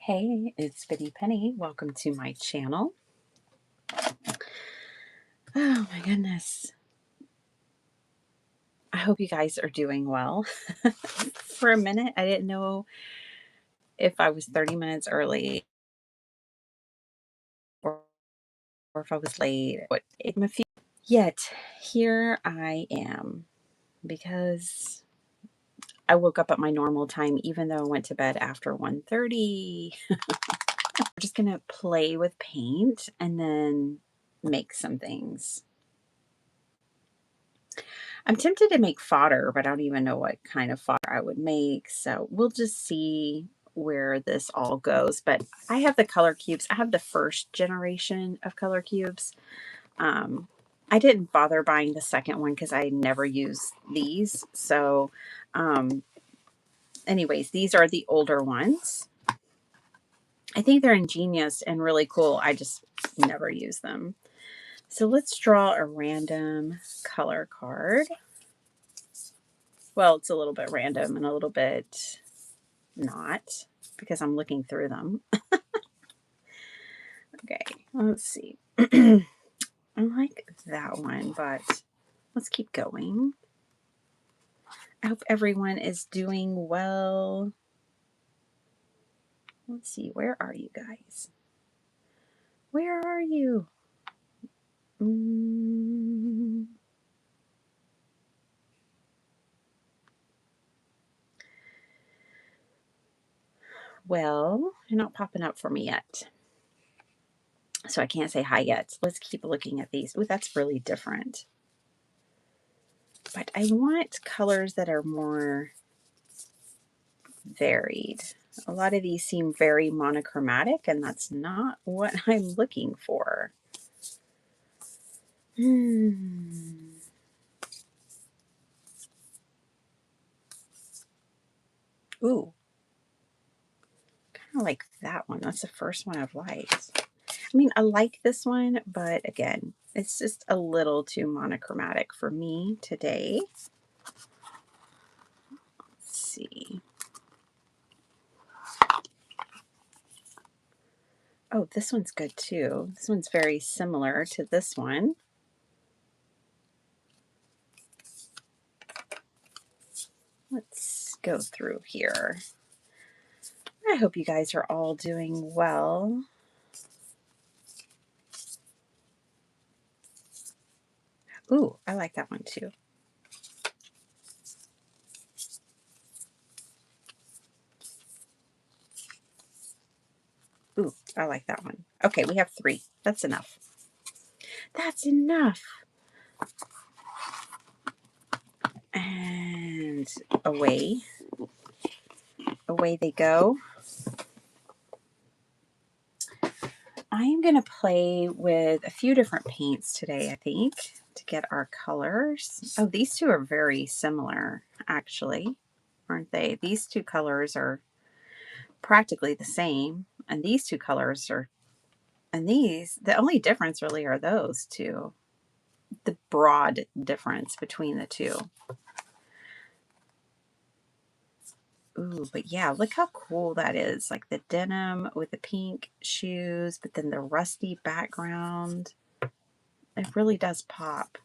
Hey, it's Bitty Penny. Welcome to my channel. Oh my goodness. I hope you guys are doing well. For a minute, I didn't know if I was 30 minutes early or, or if I was late. Yet, here I am because I woke up at my normal time even though I went to bed after 1:30. We're just going to play with paint and then make some things. I'm tempted to make fodder, but I don't even know what kind of fodder I would make. So we'll just see where this all goes. But I have the color cubes. I have the first generation of color cubes. I didn't bother buying the second one because I never use these. So anyways, these are the older ones. I think they're ingenious and really cool. I just never use them. So let's draw a random color card. Well, it's a little bit random and a little bit not because I'm looking through them. Okay, let's see. I like that one, but let's keep going. I hope everyone is doing well. Let's see, where are you guys? Where are you? Well, you're not popping up for me yet. So I can't say hi yet. Let's keep looking at these. Ooh, that's really different. But I want colors that are more varied. A lot of these seem very monochromatic, and that's not what I'm looking for. Ooh, kind of like that one. That's the first one I've liked. I mean, I like this one, but again, it's just a little too monochromatic for me today. Let's see. Oh, this one's good too. This one's very similar to this one. Let's go through here. I hope you guys are all doing well. Ooh, I like that one too. Ooh, I like that one. Okay, we have 3. That's enough. That's enough. And away they go. I am going to play with a few different paints today, I think, to get our colors. Oh, these two are very similar, actually, aren't they? These two colors are practically the same, and these two colors are, and these, the only difference really are those two, the broad difference between the two. Ooh, but yeah, look how cool that is. Like the denim with the pink shoes, but then the rusty background. It really does pop.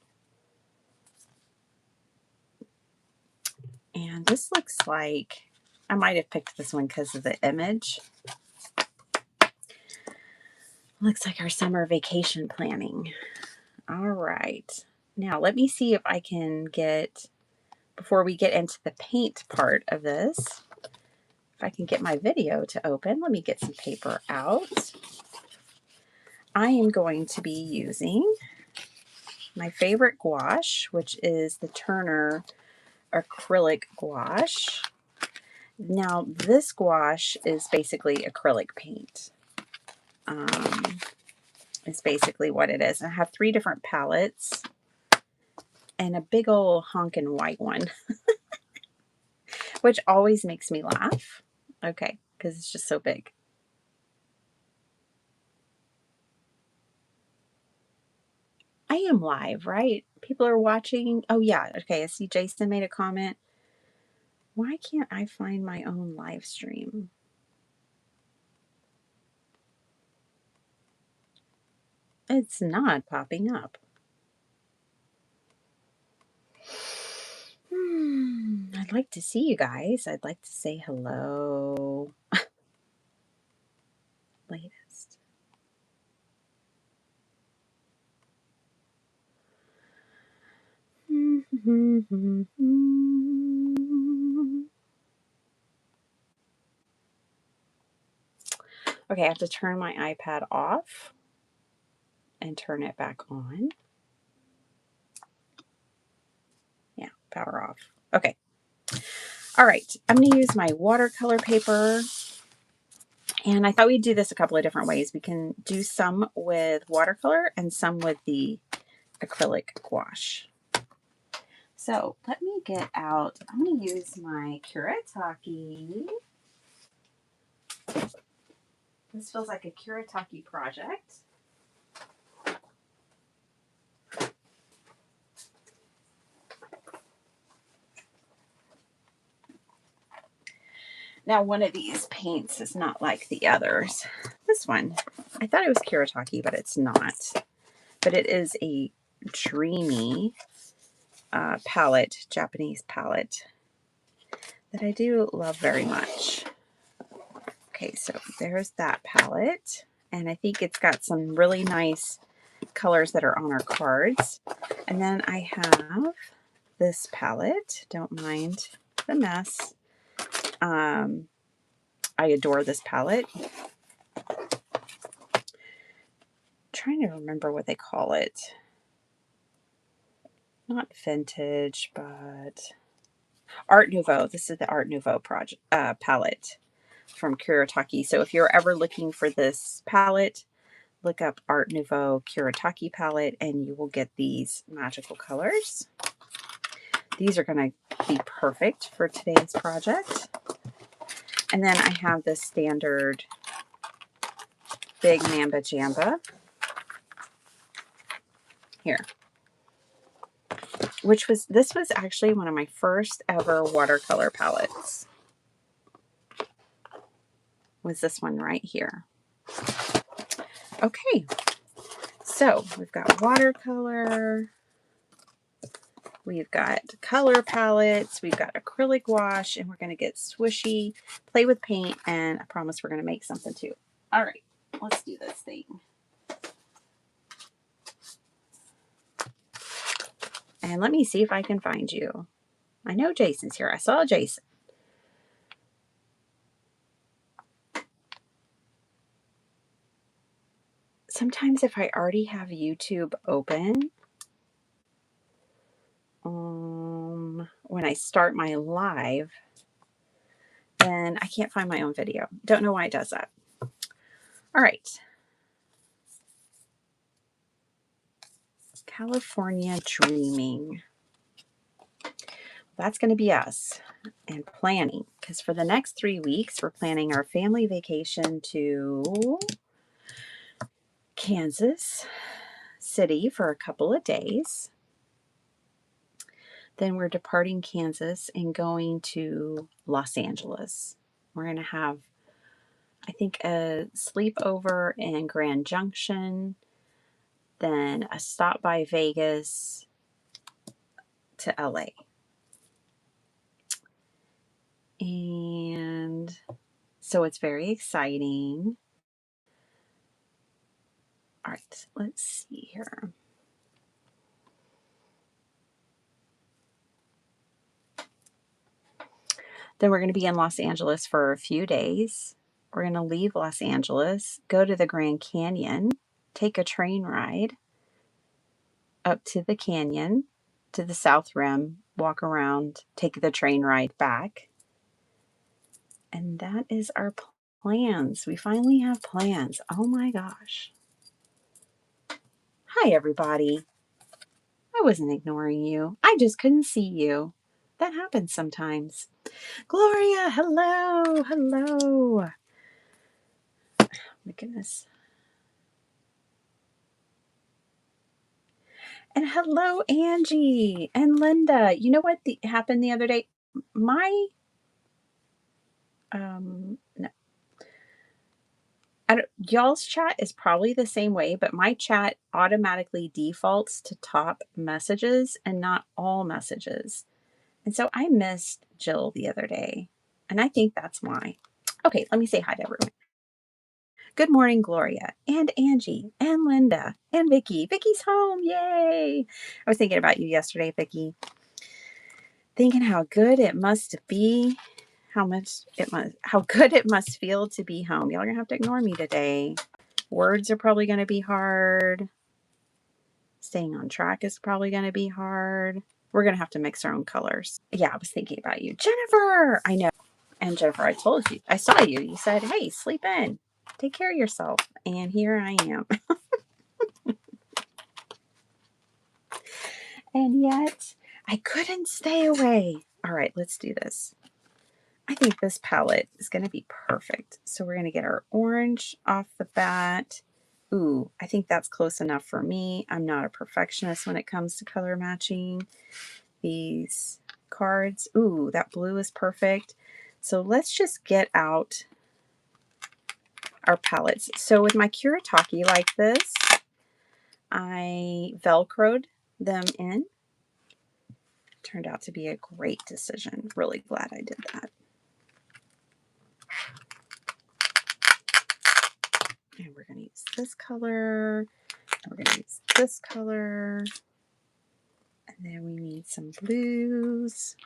And this looks like, I might have picked this one because of the image. Looks like our summer vacation planning. All right. Now let me see if I can get, before we get into the paint part of this, if I can get my video to open. Let me get some paper out. I am going to be using my favorite gouache, which is the Turner acrylic gouache. Now, this gouache is basically acrylic paint. Is basically what it is. I have 3 different palettes and a big old honkin' white one, which always makes me laugh. Okay, because it's just so big. I am live, right? People are watching. Oh, yeah. Okay, I see Jason made a comment. Why can't I find my own live stream? It's not popping up. I'd like to see you guys. I'd like to say hello. Latest. Okay, I have to turn my iPad off and turn it back on. Yeah, power off. Okay. All right, I'm going to use my watercolor paper. And I thought we'd do this a couple of different ways. We can do some with watercolor and some with the acrylic gouache. So let me get out, I'm going to use my Kuretake. This feels like a Kuretake project. Now, one of these paints is not like the others. This one, I thought it was Kuretake, but it's not. But it is a dreamy palette, Japanese palette, that I do love very much. Okay, so there's that palette. And I think it's got some really nice colors that are on our cards. And then I have this palette. Don't mind the mess. I adore this palette. Trying to remember what they call it. Not vintage, but Art Nouveau. This is the Art Nouveau project palette from Kuretake. So if you're ever looking for this palette, look up Art Nouveau Kuretake palette and you will get these magical colors. These are going to be perfect for today's project. And then I have the standard Big Mamba Jamba here, this was actually one of my first ever watercolor palettes. Was this one right here. Okay, so we've got watercolor, we've got color palettes, we've got acrylic wash, and we're going to get swishy, play with paint, and I promise we're going to make something too. All right, let's do this thing. And let me see if I can find you. I know Jason's here. I saw Jason. Sometimes if I already have YouTube open, when I start my live, then I can't find my own video. Don't know why it does that. All right. California Dreaming. That's going to be us and planning, because for the next 3 weeks, we're planning our family vacation to Kansas City for a couple of days. Then we're departing Kansas and going to Los Angeles. We're going to have, I think, a sleepover in Grand Junction, then a stop by Vegas to LA. And so it's very exciting. All right, let's see here. Then we're going to be in Los Angeles for a few days. We're going to leave Los Angeles, go to the Grand Canyon, take a train ride up to the canyon, to the South Rim, walk around, take the train ride back. And that is our plans. We finally have plans. Oh my gosh. Hi, everybody. I wasn't ignoring you. I just couldn't see you. That happens sometimes. Gloria, hello, hello. My goodness. And hello, Angie and Linda. You know what happened the other day? My, no. Y'all's chat is probably the same way, but my chat automatically defaults to top messages and not all messages. And so I missed Jill the other day, and I think that's why. Okay, let me say hi to everyone. Good morning, Gloria, and Angie, and Linda, and Vicky. Vicky's home, yay! I was thinking about you yesterday, Vicky. Thinking how good it must be, how good it must feel to be home. Y'all are gonna have to ignore me today. Words are probably gonna be hard. Staying on track is probably gonna be hard. We're gonna have to mix our own colors. Yeah, I was thinking about you, Jennifer. I know. And Jennifer, I told you, I saw you. You said, "Hey, sleep in, take care of yourself," and here I am. And yet, I couldn't stay away. All right, let's do this. I think this palette is going to be perfect. So we're going to get our orange off the bat. Ooh, I think that's close enough for me. I'm not a perfectionist when it comes to color matching these cards. Ooh, that blue is perfect. So let's just get out our palettes. So with my Kuretake like this, I Velcroed them in. Turned out to be a great decision. Really glad I did that. And we're going to use this color. And we're going to use this color. And then we need some blues.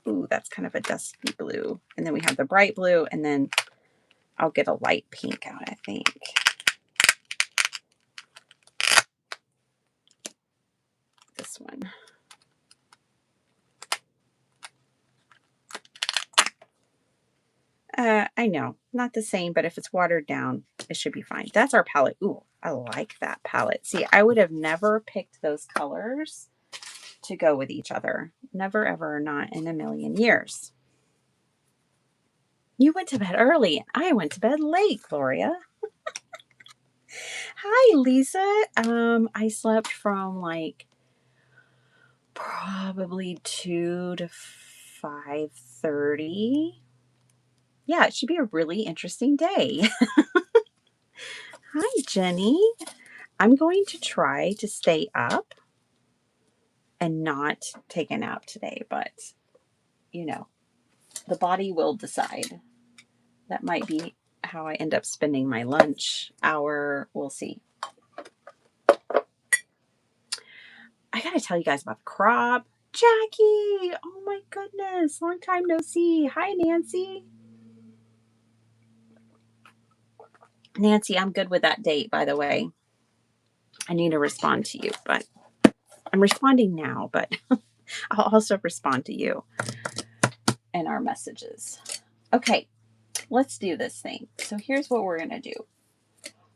Ooh, that's kind of a dusty blue. And then we have the bright blue. And then I'll get a light pink out, I think. This one. I know, not the same, but if it's watered down, it should be fine. That's our palette. Ooh, I like that palette. See, I would have never picked those colors to go with each other. Never, ever, not in a million years. You went to bed early. I went to bed late, Gloria. Hi, Lisa. I slept from like probably 2 to 5:30. Yeah, it should be a really interesting day. Hi, Jenny. I'm going to try to stay up and not take a nap today, but you know, the body will decide. That might be how I end up spending my lunch hour. We'll see. I got to tell you guys about the crop. Jackie! Oh my goodness. Long time no see. Hi, Nancy. Nancy, I'm good with that date, by the way. I need to respond to you, but I'm responding now, but I'll also respond to you and our messages. Okay, let's do this thing. So here's what we're going to do.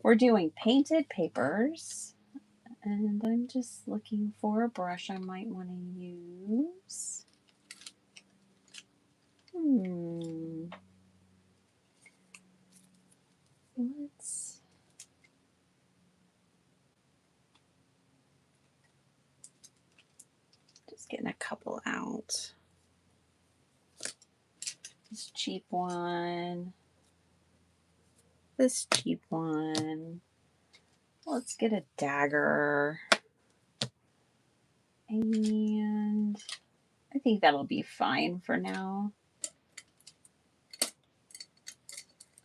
We're doing painted papers, and I'm just looking for a brush I might want to use. Let's just getting a couple out. This cheap one. This cheap one. Let's get a dagger. And I think that'll be fine for now.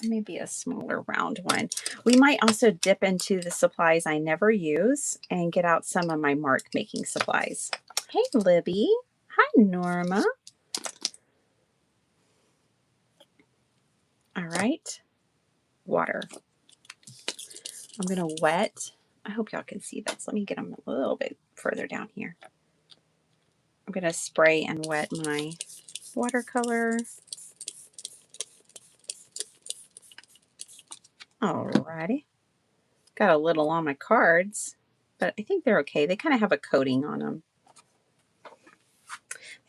Maybe a smaller round one. We might also dip into the supplies I never use and get out some of my mark making supplies. Hey, Libby. Hi, Norma. All right. Water. I'm going to wet. I hope y'all can see this. Let me get them a little bit further down here. I'm going to spray and wet my watercolor. Alrighty. Got a little on my cards, but I think they're okay. They kind of have a coating on them.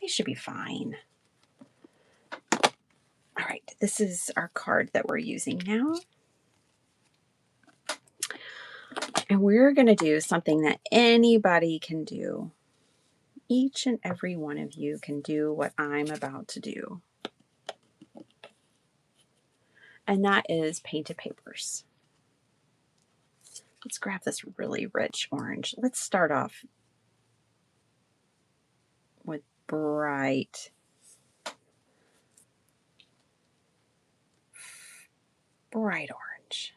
They should be fine. All right, this is our card that we're using now. And we're going to do something that anybody can do. Each and every one of you can do what I'm about to do. And that is painted papers. let's grab this really rich orange. Let's start off with bright orange.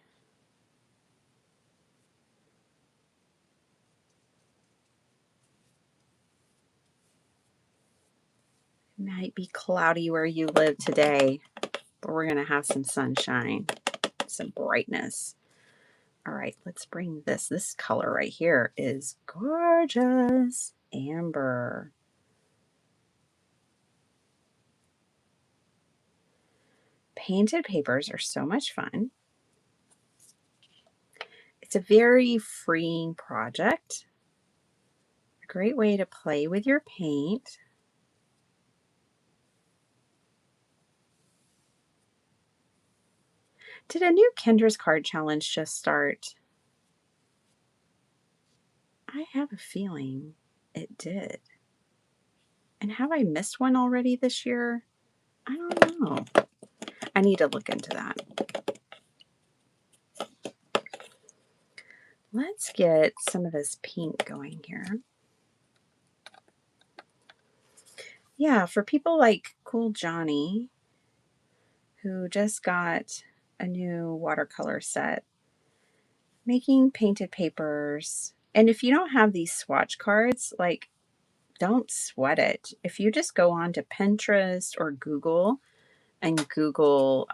It might be cloudy where you live today, but we're going to have some sunshine, some brightness. All right, let's bring this. This color right here is gorgeous. Amber. Painted papers are so much fun. It's a very freeing project. A great way to play with your paint. Did a new Kendra's Card Challenge just start? I have a feeling it did. And have I missed one already this year? I don't know. I need to look into that. Let's get some of this pink going here. Yeah, for people like Cool Johnny, who just got a new watercolor set, making painted papers. And if you don't have these swatch cards, like, don't sweat it. If you just go on to Pinterest or Google and Google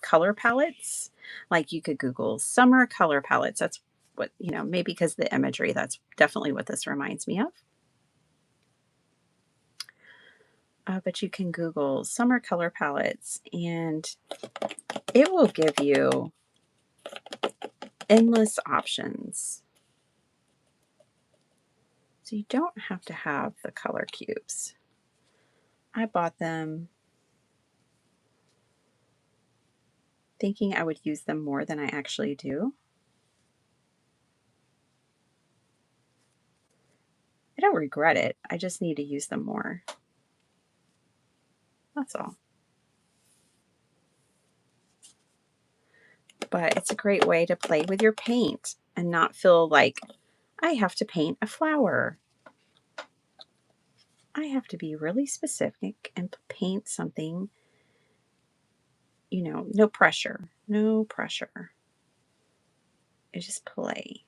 color palettes, like you could Google summer color palettes. That's what, maybe because the imagery, that's definitely what this reminds me of. But you can Google summer color palettes and it will give you endless options. So you don't have to have the color cubes. I bought them thinking I would use them more than I actually do. I don't regret it. I just need to use them more. That's all. But it's a great way to play with your paint and not feel like I have to paint a flower. I have to be really specific and paint something, no pressure. No pressure. I just play.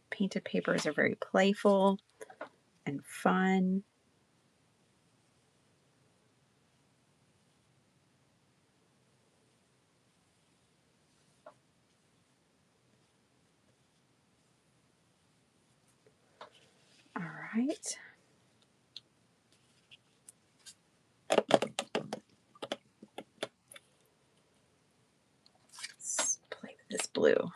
Painted papers are very playful and fun. All right. Let's play with this blue.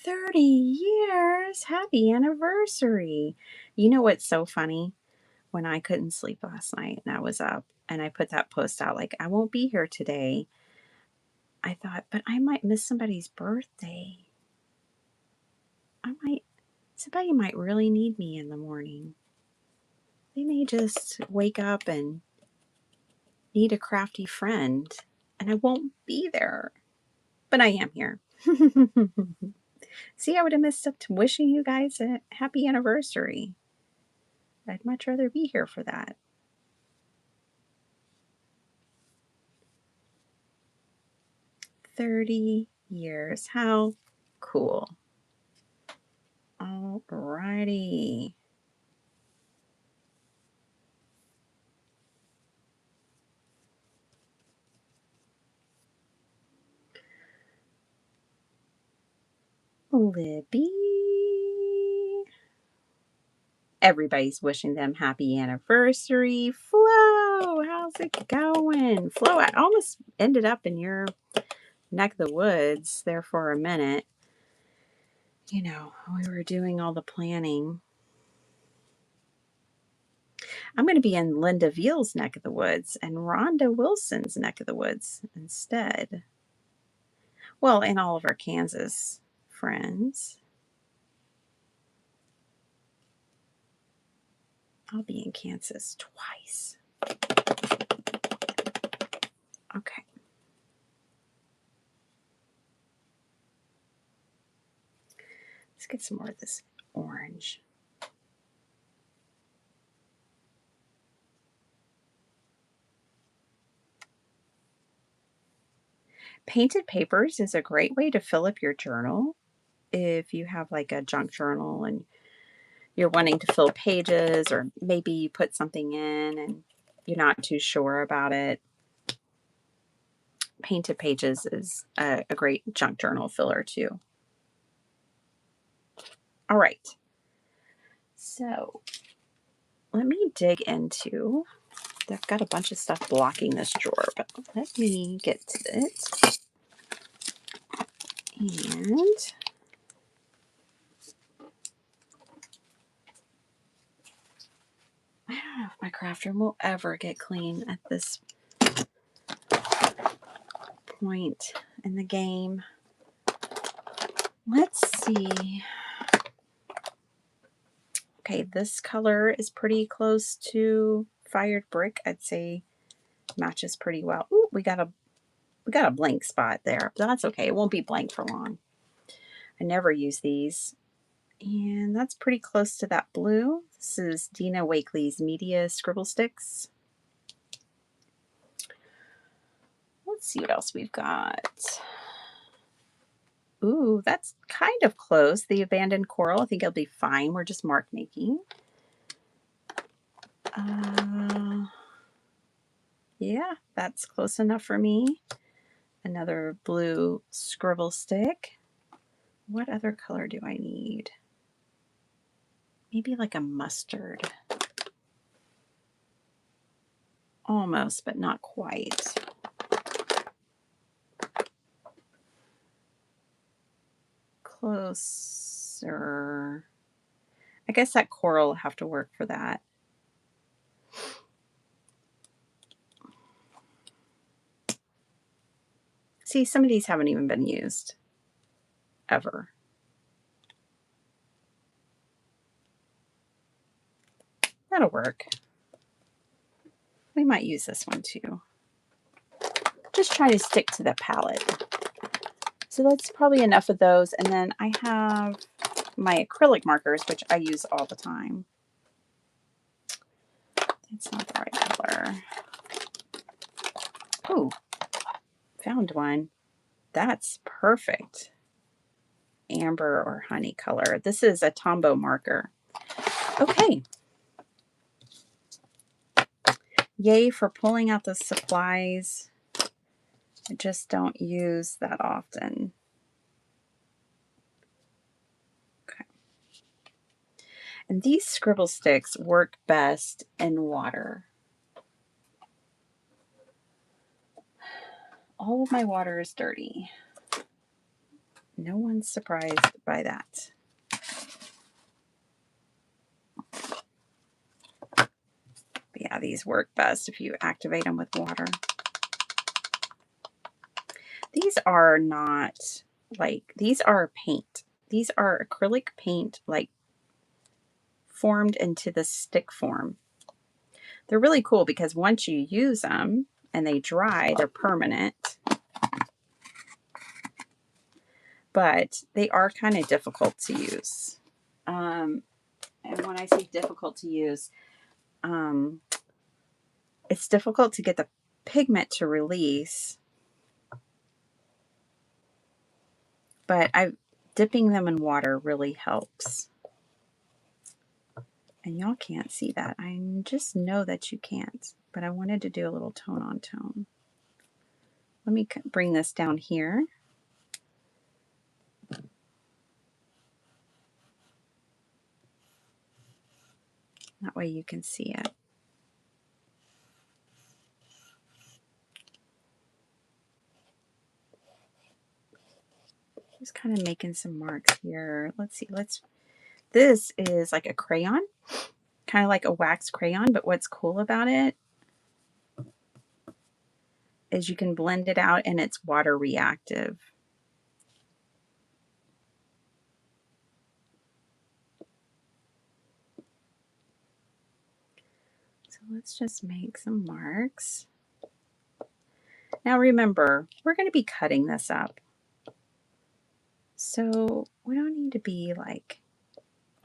30 years. Happy anniversary. You know what's so funny? When I couldn't sleep last night and I was up and I put that post out like, I won't be here today, I thought, but I might miss somebody's birthday. Somebody might really need me in the morning. They may just wake up and need a crafty friend and I won't be there. But I am here. See, I would have missed up wishing you guys a happy anniversary. I'd much rather be here for that. 30 years. How cool. All righty. Libby. Everybody's wishing them happy anniversary. Flo, how's it going? Flo, I almost ended up in your neck of the woods there for a minute. We were doing all the planning. I'm going to be in Linda Veal's neck of the woods and Rhonda Wilson's neck of the woods instead. Well, and all of our Kansas friends. I'll be in Kansas twice. Okay. Let's get some more of this orange. Painted papers is a great way to fill up your journal. If you have like a junk journal and you're wanting to fill pages, or maybe you put something in and you're not too sure about it, painted pages is a great junk journal filler too. All right. So let me dig into, I've got a bunch of stuff blocking this drawer, but let me get to it. And I don't know if my craft room will ever get clean at this point in the game. Let's see. Okay, this color is pretty close to fired brick. I'd say matches pretty well. Ooh, we got a blank spot there, but that's okay. It won't be blank for long. I never use these. And that's pretty close to that blue. This is Dina Wakley's Media Scribble Sticks. Let's see what else we've got. Ooh, that's kind of close. The Abandoned Coral. I think it'll be fine. We're just mark making. Yeah, that's close enough for me. Another blue scribble stick. What other color do I need? Maybe like a mustard. Almost, but not quite. Closer. I guess that coral will have to work for that. See, some of these haven't even been used ever. That'll work. We might use this one too. Just try to stick to the palette. So that's probably enough of those. And then I have my acrylic markers, which I use all the time. It's not the right color. Oh, found one. That's perfect. Amber or honey color. This is a Tombow marker. Okay. Yay for pulling out the supplies I just don't use that often. Okay. And these scribble sticks work best in water. All of my water is dirty. No one's surprised by that. But yeah, these work best if you activate them with water. These are not like, these are paint. These are acrylic paint, like formed into the stick form. They're really cool because once you use them and they dry, they're permanent. But they are kind of difficult to use. And when I say difficult to use, it's difficult to get the pigment to release. But dipping them in water really helps. And y'all can't see that. I just know that you can't. But I wanted to do a little tone on tone. Let me bring this down here. That way you can see it. Just kind of making some marks here. Let's see. This is like a crayon, kind of like a wax crayon, but what's cool about it is you can blend it out and it's water reactive. So let's just make some marks. Now remember, we're going to be cutting this up. So we don't need to be like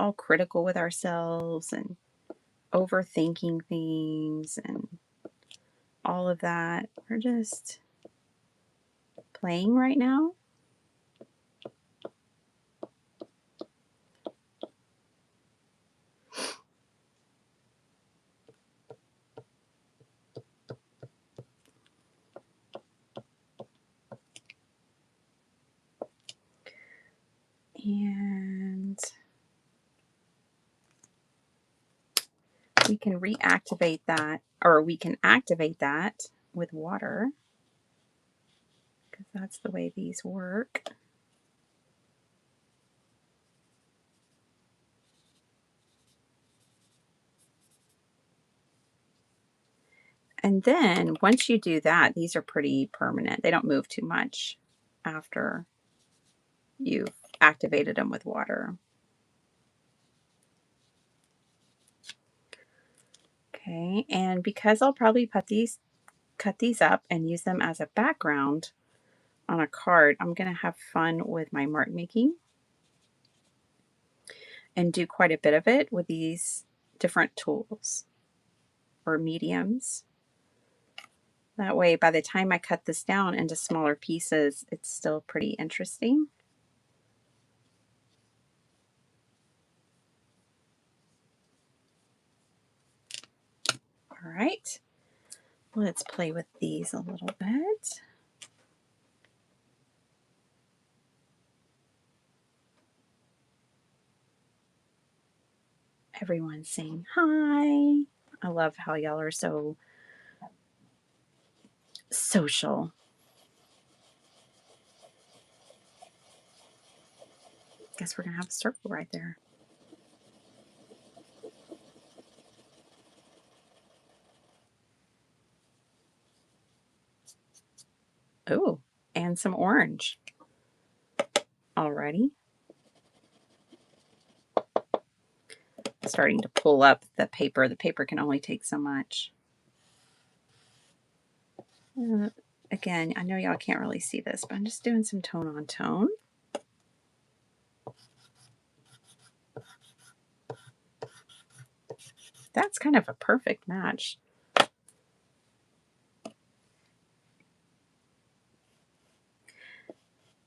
all critical with ourselves and overthinking things and all of that. We're just playing right now. And we can reactivate that, or we can activate that with water, because that's the way these work. And then once you do that, these are pretty permanent. They don't move too much after you've activated them with water. Okay, and because I'll probably cut these up and use them as a background on a card, I'm going to have fun with my mark making and do quite a bit of it with these different tools or mediums. That way, by the time I cut this down into smaller pieces, it's still pretty interesting. All right, let's play with these a little bit. Everyone's saying hi. I love how y'all are so social. Guess we're going to have a circle right there. Oh, and some orange. Alrighty. Starting to pull up the paper. The paper can only take so much. Again, I know y'all can't really see this, but I'm just doing some tone on tone. That's kind of a perfect match.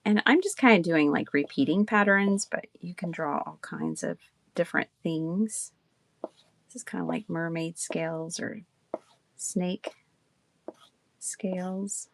And I'm just kind of doing like repeating patterns, but you can draw all kinds of different things. This is kind of like mermaid scales or snake scales.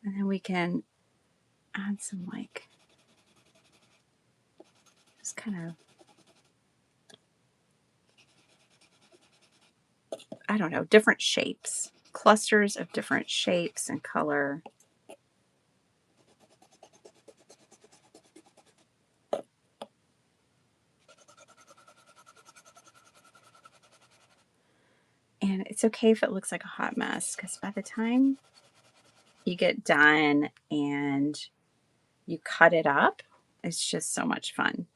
And then we can add some like, just kind of, I don't know, different shapes, clusters of different shapes and color. And it's okay if it looks like a hot mess, because by the time you get done and you cut it up, it's just so much fun.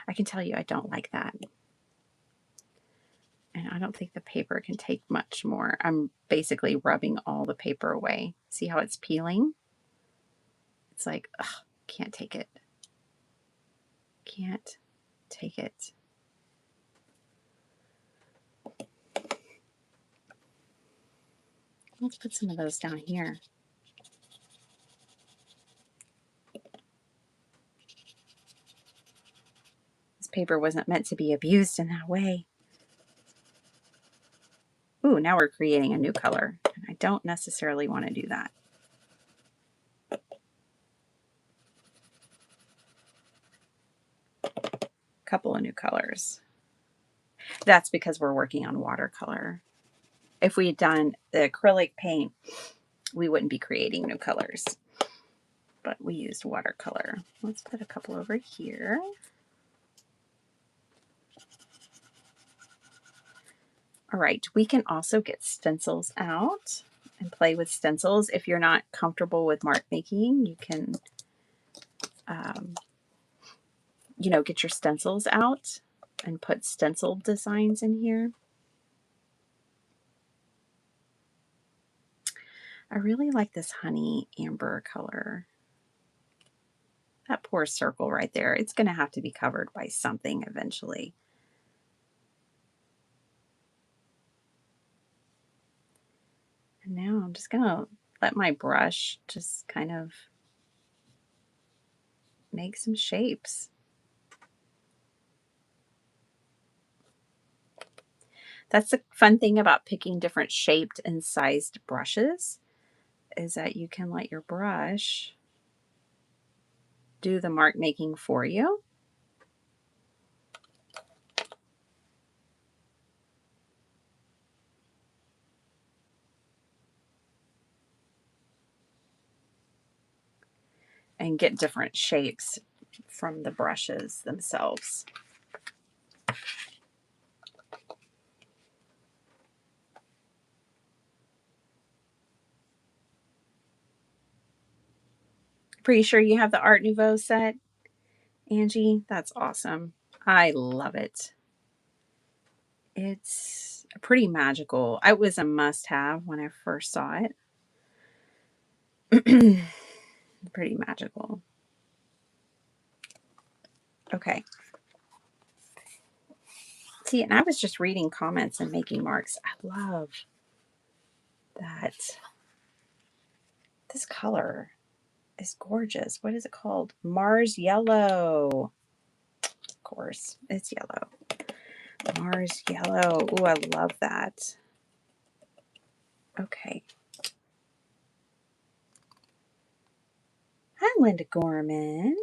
I can tell you I don't like that. And I don't think the paper can take much more. I'm basically rubbing all the paper away. See how it's peeling? It's like, ugh, can't take it. Can't take it. Let's put some of those down here. paper wasn't meant to be abused in that way. Ooh, now we're creating a new color. And I don't necessarily want to do that. Couple of new colors. That's because we're working on watercolor. If we had done the acrylic paint, we wouldn't be creating new colors. But we used watercolor. Let's put a couple over here. All right, we can also get stencils out and play with stencils. If you're not comfortable with mark making, you can, get your stencils out and put stencil designs in here. I really like this honey amber color. That poor circle right there, it's going to have to be covered by something eventually. And now I'm just going to let my brush just kind of make some shapes. That's the fun thing about picking different shaped and sized brushes, is that you can let your brush do the mark making for you. And get different shapes from the brushes themselves. Pretty sure you have the Art Nouveau set, Angie? That's awesome. I love it. It's pretty magical. It was a must-have when I first saw it. Pretty magical. Okay. See, and I was just reading comments and making marks. I love that. This color is gorgeous. What is it called? Mars Yellow. Of course, it's yellow. Mars Yellow. Ooh, I love that. Okay. Hi, Linda Gorman.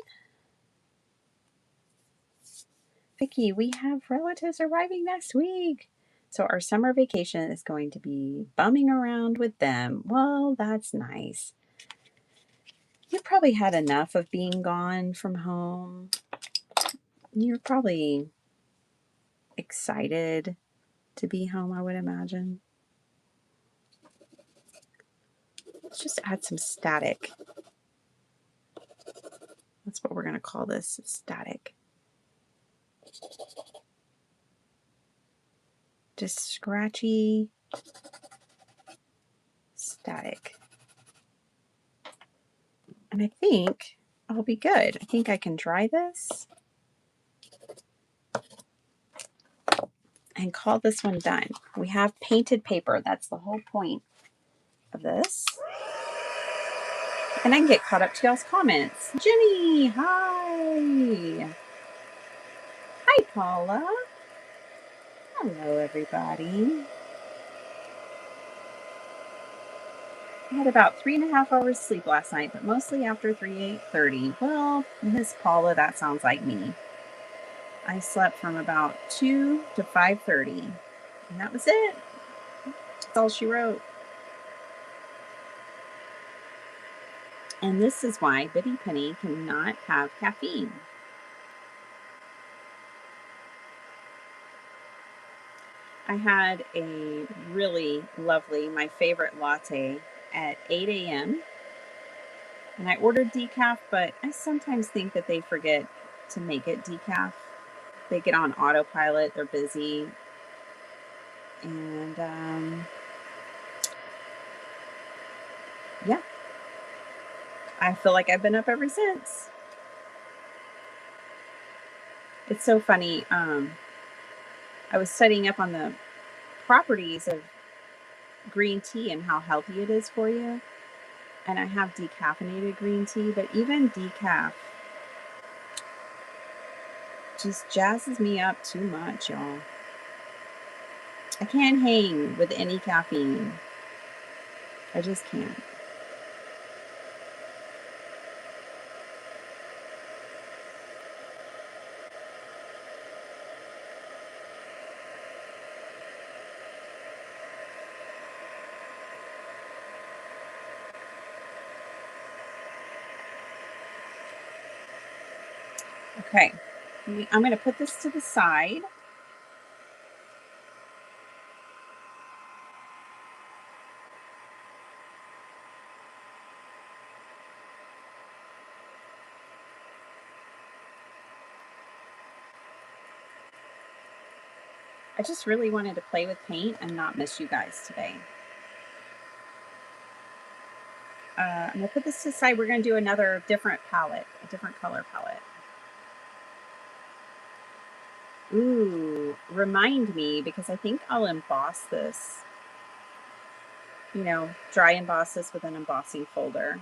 Vicki, we have relatives arriving next week. So our summer vacation is going to be bumming around with them. Well, that's nice. You probably had enough of being gone from home. You're probably excited to be home, I would imagine. Let's just add some static. That's what we're going to call this, static. Just scratchy static. And I think I'll be good. I think I can dry this and call this one done. We have painted paper. That's the whole point of this. And I can get caught up to y'all's comments. Jenny, hi. Hi, Paula. Hello, everybody. I had about 3.5 hours sleep last night, but mostly after 8:30. Well, Miss Paula, that sounds like me. I slept from about 2 to 5:30, and that was it. That's all she wrote. And this is why Biddy Penny cannot have caffeine. I had a really lovely, my favorite latte at 8 a.m. And I ordered decaf, but I sometimes think that they forget to make it decaf. They get on autopilot, they're busy. And yeah, I feel like I've been up ever since. It's so funny. I was studying up on the properties of green tea and how healthy it is for you. And I have decaffeinated green tea, but even decaf just jazzes me up too much, y'all. I can't hang with any caffeine. I just can't. Okay, I'm going to put this to the side. I just really wanted to play with paint and not miss you guys today. I'm going to put this to the side. We're going to do another different palette, a different color palette. Ooh, remind me, because I think I'll emboss this, you know, dry emboss this with an embossing folder.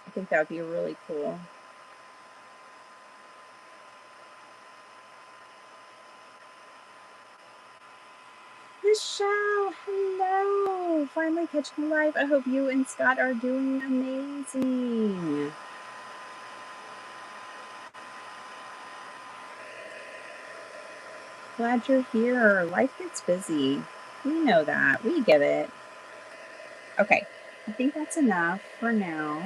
I think that would be really cool. Michelle, hello. Finally catching live. I hope you and Scott are doing amazing. Glad you're here. Life gets busy. We know that. We get it. Okay, I think that's enough for now.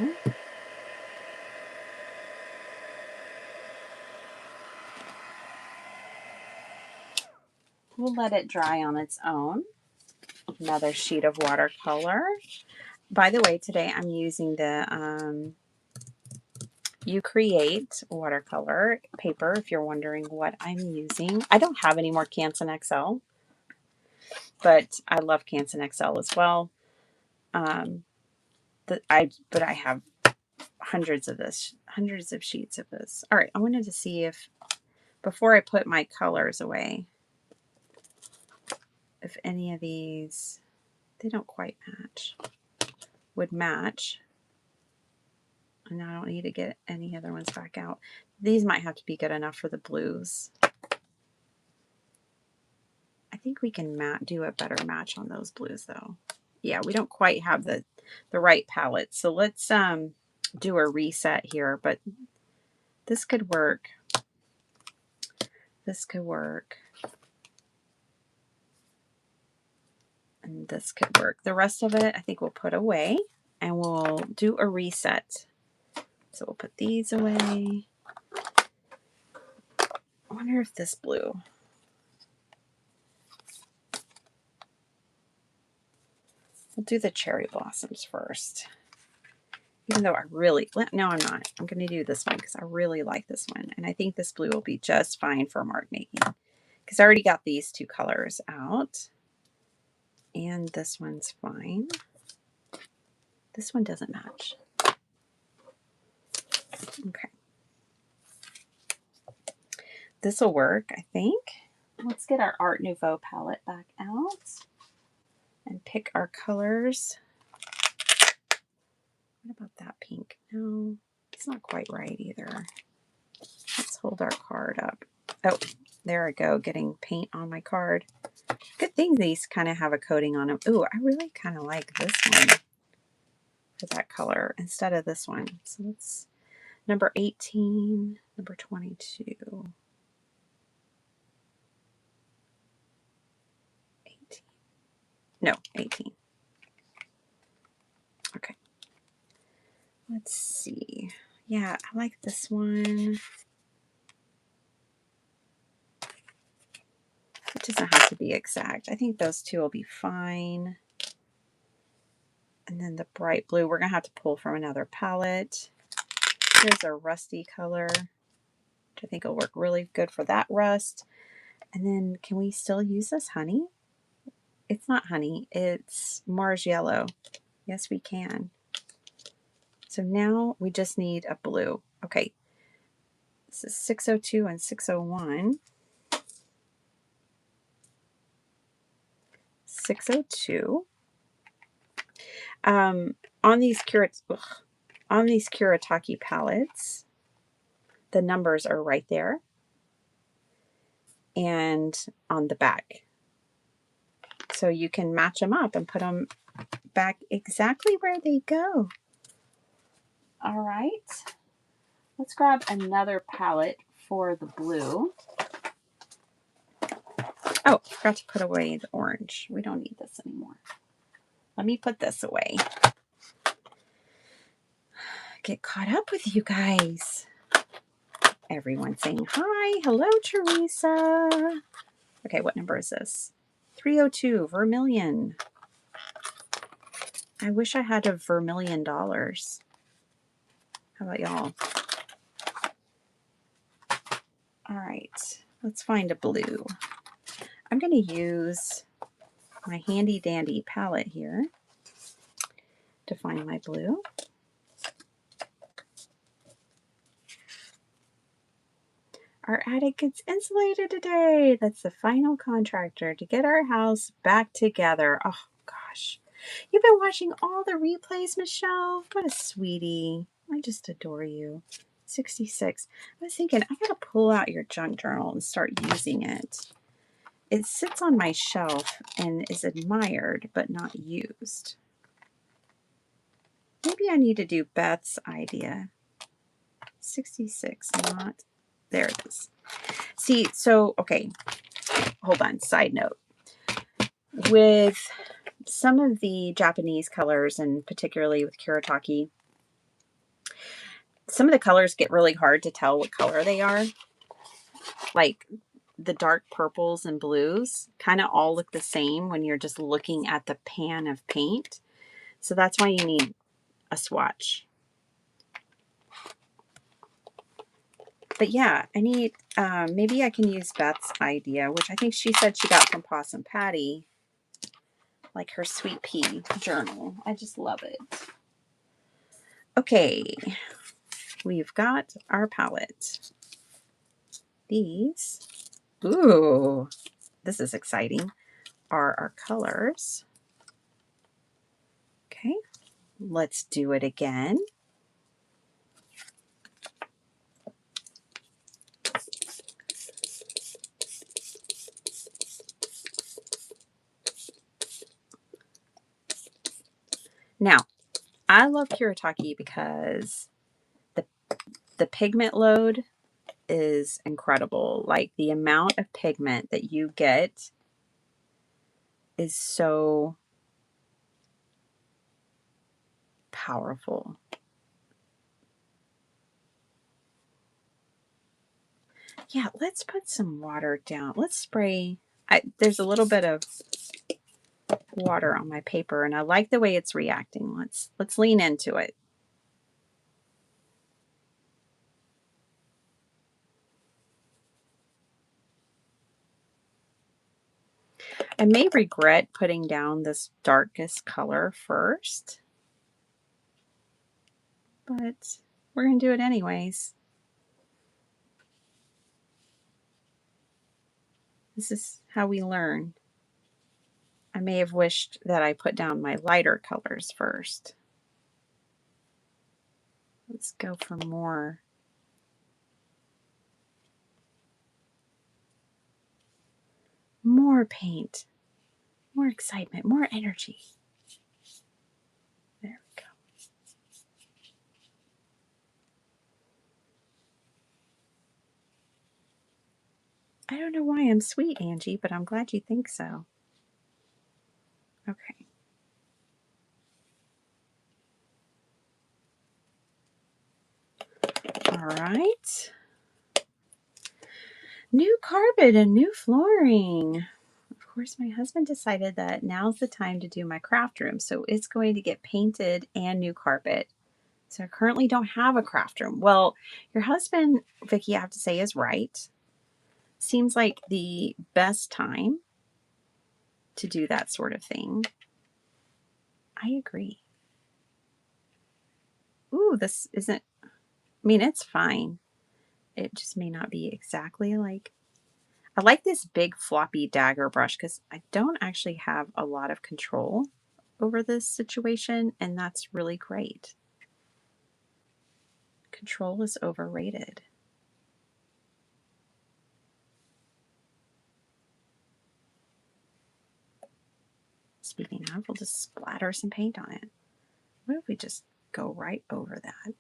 We'll let it dry on its own. Another sheet of watercolor. By the way, today I'm using the Ucreate watercolor paper, if you're wondering what I'm using. I don't have any more Canson XL, but I love Canson XL as well. But I have hundreds of sheets of this. All right, I wanted to see if, before I put my colors away, if any of these, they don't quite match, would match. And I don't need to get any other ones back out. These might have to be good enough for the blues. I think we can do a better match on those blues though. Yeah, we don't quite have the right palette. So let's do a reset here, but this could work. This could work. And this could work. The rest of it I think we'll put away and we'll do a reset. So we'll put these away. I wonder if this blue. We'll do the cherry blossoms first. Even though no, I'm not. I'm going to do this one because I really like this one. And I think this blue will be just fine for mark making. Because I already got these two colors out. And this one's fine. This one doesn't match. Okay. This will work, I think. Let's get our Art Nouveau palette back out and pick our colors. What about that pink? No, it's not quite right either. Let's hold our card up. Oh, there I go, getting paint on my card. Good thing these kind of have a coating on them. Ooh, I really kind of like this one for that color instead of this one. So let's, number 18, number 22. 18. No, 18. Okay. Let's see. Yeah, I like this one. It doesn't have to be exact. I think those two will be fine. And then the bright blue, we're going to have to pull from another palette. Here's a rusty color, which I think will work really good for that rust. And then can we still use this honey? It's not honey, it's Mars Yellow. Yes, we can. So now we just need a blue. Okay, this is 602 and 601. 602. On these Kuretake palettes, the numbers are right there and on the back. So you can match them up and put them back exactly where they go. All right. Let's grab another palette for the blue. Oh, forgot to put away the orange. We don't need this anymore. Let me put this away. Get caught up with you guys. Everyone saying hi. Hello, Teresa. Okay, what number is this? 302, Vermilion. I wish I had a Vermilion dollars. How about y'all? All right, let's find a blue. I'm going to use my handy dandy palette here to find my blue. Our attic gets insulated today. That's the final contractor to get our house back together. Oh, gosh. You've been watching all the replays, Michelle. What a sweetie. I just adore you. 66. I was thinking, I got to pull out your junk journal and start using it. It sits on my shelf and is admired, but not used. Maybe I need to do Beth's idea. 66, not... There it is. See, so, okay, hold on, side note. With some of the Japanese colors, and particularly with Kuretake, some of the colors get really hard to tell what color they are. Like the dark purples and blues kind of all look the same when you're just looking at the pan of paint. So that's why you need a swatch. But yeah, I need, maybe I can use Beth's idea, which I think she said she got from Possum Patty, like her sweet pea journal. I just love it. Okay, we've got our palette. These, ooh, this is exciting, are our colors. Okay, let's do it again. Now, I love Kuretake because the pigment load is incredible. Like the amount of pigment that you get is so powerful. Yeah, let's put some water down. Let's spray. There's a little bit of water on my paper and I like the way it's reacting. Let's lean into it. I may regret putting down this darkest color first, but we're going to do it anyways. This is how we learn. I may have wished that I put down my lighter colors first. Let's go for more. More paint, more excitement, more energy. There we go. I don't know why I'm sweet, Angie, but I'm glad you think so. Okay. All right. New carpet and new flooring. Of course, my husband decided that now's the time to do my craft room. So it's going to get painted and new carpet. So I currently don't have a craft room. Well, your husband, Vicki, I have to say, is right. Seems like the best time to do that sort of thing. I agree. Ooh, this isn't, I mean, it's fine. It just may not be exactly like, I like this big floppy dagger brush because I don't actually have a lot of control over this situation, and that's really great. Control is overrated. speaking of, we'll just splatter some paint on it. What if we just go right over that?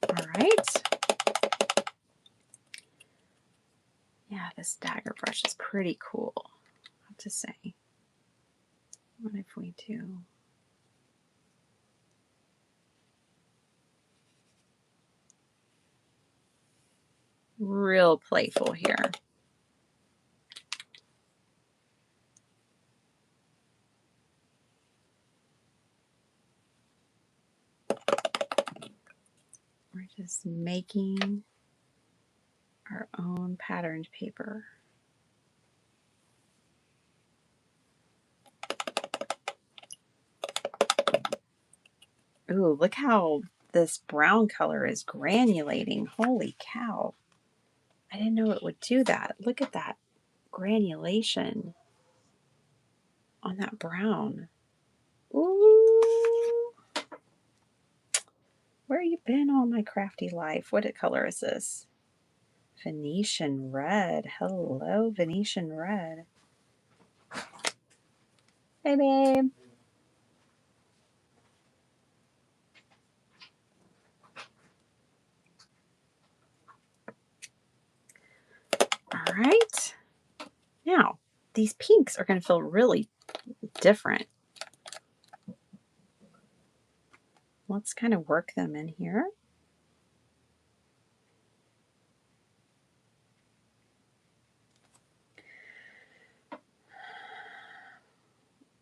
All right. Yeah, this dagger brush is pretty cool, I have to say. What if we do? Real playful here. We're just making our own patterned paper. Ooh, look how this brown color is granulating. Holy cow. I didn't know it would do that. Look at that granulation on that brown. Ooh. Where you been all my crafty life? What color is this? Venetian red. Hello, Venetian red. Hey, babe. All right. Now, these pinks are going to feel really different. Let's kind of work them in here.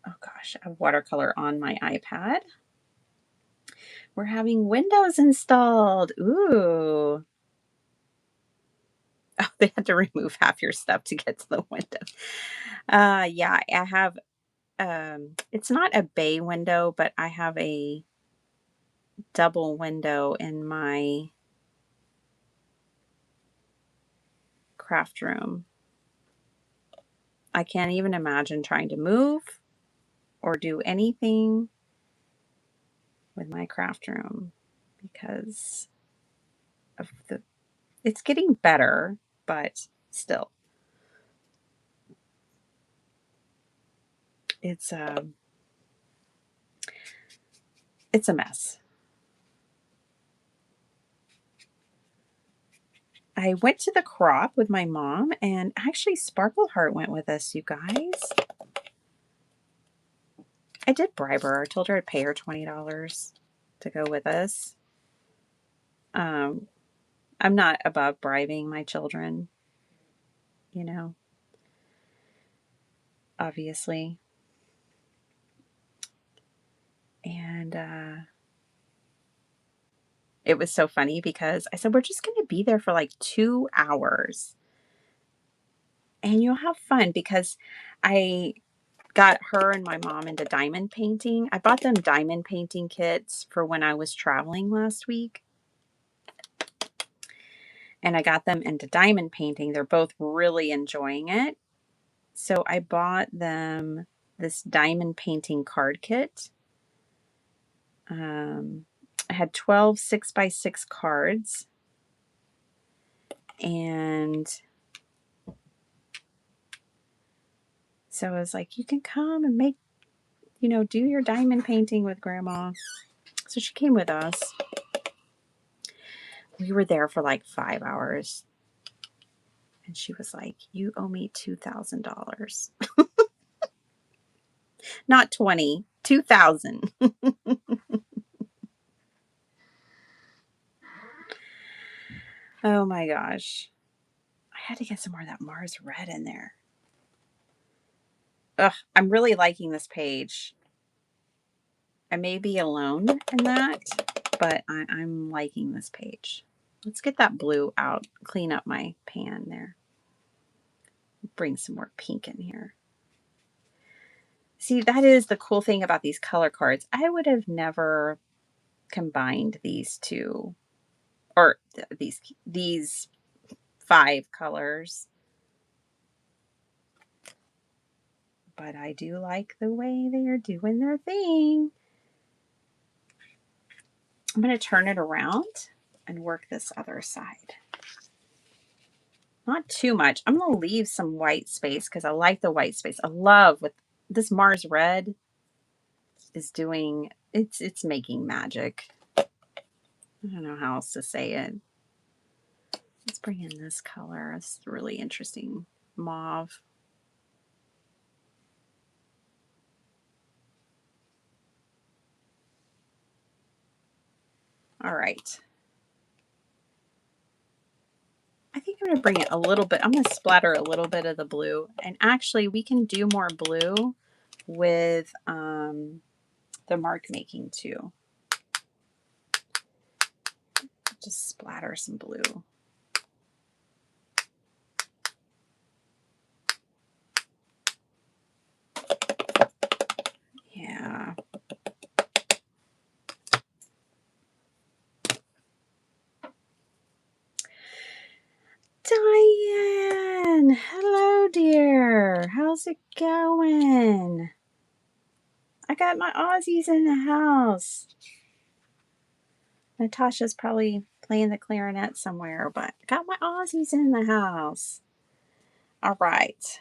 Oh gosh, I have watercolor on my iPad. We're having windows installed. Ooh. Oh, they had to remove half your stuff to get to the window. Yeah, I have, it's not a bay window, but I have a double window in my craft room. I can't even imagine trying to move or do anything with my craft room because of it's getting better, but still. It's a mess. I went to the crop with my mom, and actually Sparkle Heart went with us, you guys. I did bribe her. I told her I'd pay her $20 to go with us. I'm not above bribing my children, you know, obviously. And it was so funny because I said, we're just going to be there for like 2 hours. And you'll have fun because I got her and my mom into diamond painting. I bought them diamond painting kits for when I was traveling last week. And I got them into diamond painting. They're both really enjoying it. So I bought them this diamond painting card kit. I had 12 6x6 cards. And so I was like, you can come and make, do your diamond painting with Grandma. So she came with us. We were there for like 5 hours. And she was like, you owe me $2,000. Not 20, 2,000. Oh my gosh. I had to get some more of that Mars red in there. Ugh, I'm really liking this page. I may be alone in that, but I'm liking this page. Let's get that blue out, clean up my pan there. Bring some more pink in here. See, that is the cool thing about these color cards. I would have never combined these two, or these 5 colors. But I do like the way they are doing their thing. I'm going to turn it around and work this other side. Not too much. I'm going to leave some white space because I like the white space. I love with this Mars Red is doing, it's making magic. I don't know how else to say it. Let's bring in this color. It's really interesting. Mauve. All right. I think I'm going to bring it a little bit. I'm going to splatter a little bit of the blue. And actually, we can do more blue with the mark making too. Just splatter some blue. Yeah. Diane, hello, dear. How's it going? I got my Aussies in the house. Natasha's probably playing the clarinet somewhere, but I got my Aussies in the house. All right.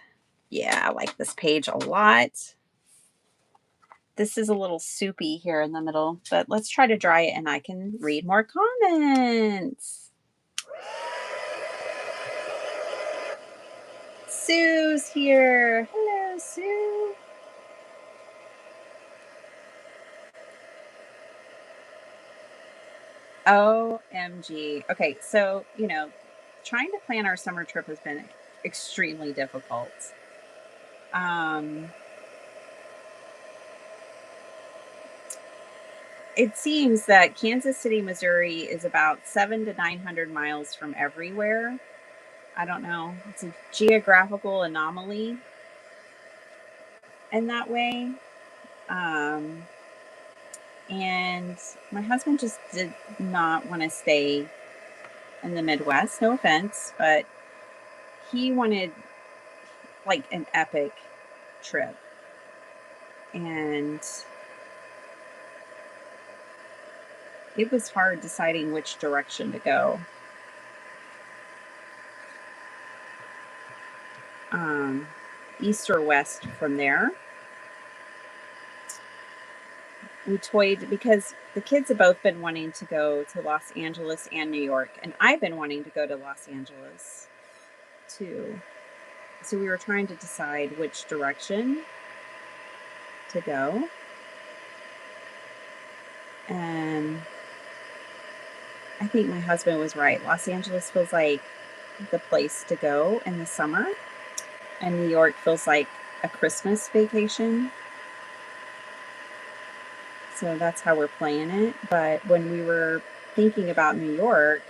Yeah, I like this page a lot. This is a little soupy here in the middle, but let's try to dry it and I can read more comments. Sue's here. Hello, Sue. OMG. Okay, so, trying to plan our summer trip has been extremely difficult. Um, it seems that Kansas City, Missouri is about 700 to 900 miles from everywhere. I don't know. It's a geographical anomaly in that way. Um, and my husband just did not want to stay in the Midwest. No offense, but he wanted like an epic trip. And it was hard deciding which direction to go. East or west from there. We toyed because the kids have both been wanting to go to Los Angeles and New York, and I've been wanting to go to Los Angeles too. So we were trying to decide which direction to go. And I think my husband was right. Los Angeles feels like the place to go in the summer, and New York feels like a Christmas vacation. So that's how we're playing it. But when we were thinking about New York,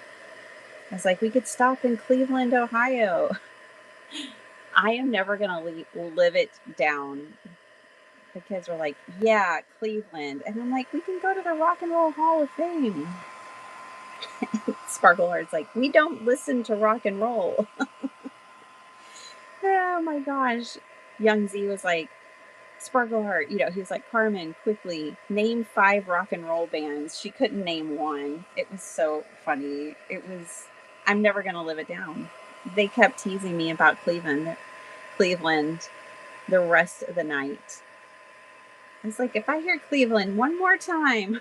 I was like, we could stop in Cleveland, Ohio. I am never going to live it down. The kids were like, yeah, Cleveland. And I'm like, we can go to the Rock and Roll Hall of Fame. Sparkleheart's like, we don't listen to rock and roll. Oh my gosh. Young Z was like, Sparkleheart, he was like, Carmen, quickly, name 5 rock and roll bands. She couldn't name one. It was so funny. I'm never going to live it down. They kept teasing me about Cleveland the rest of the night. I was like, if I hear Cleveland one more time.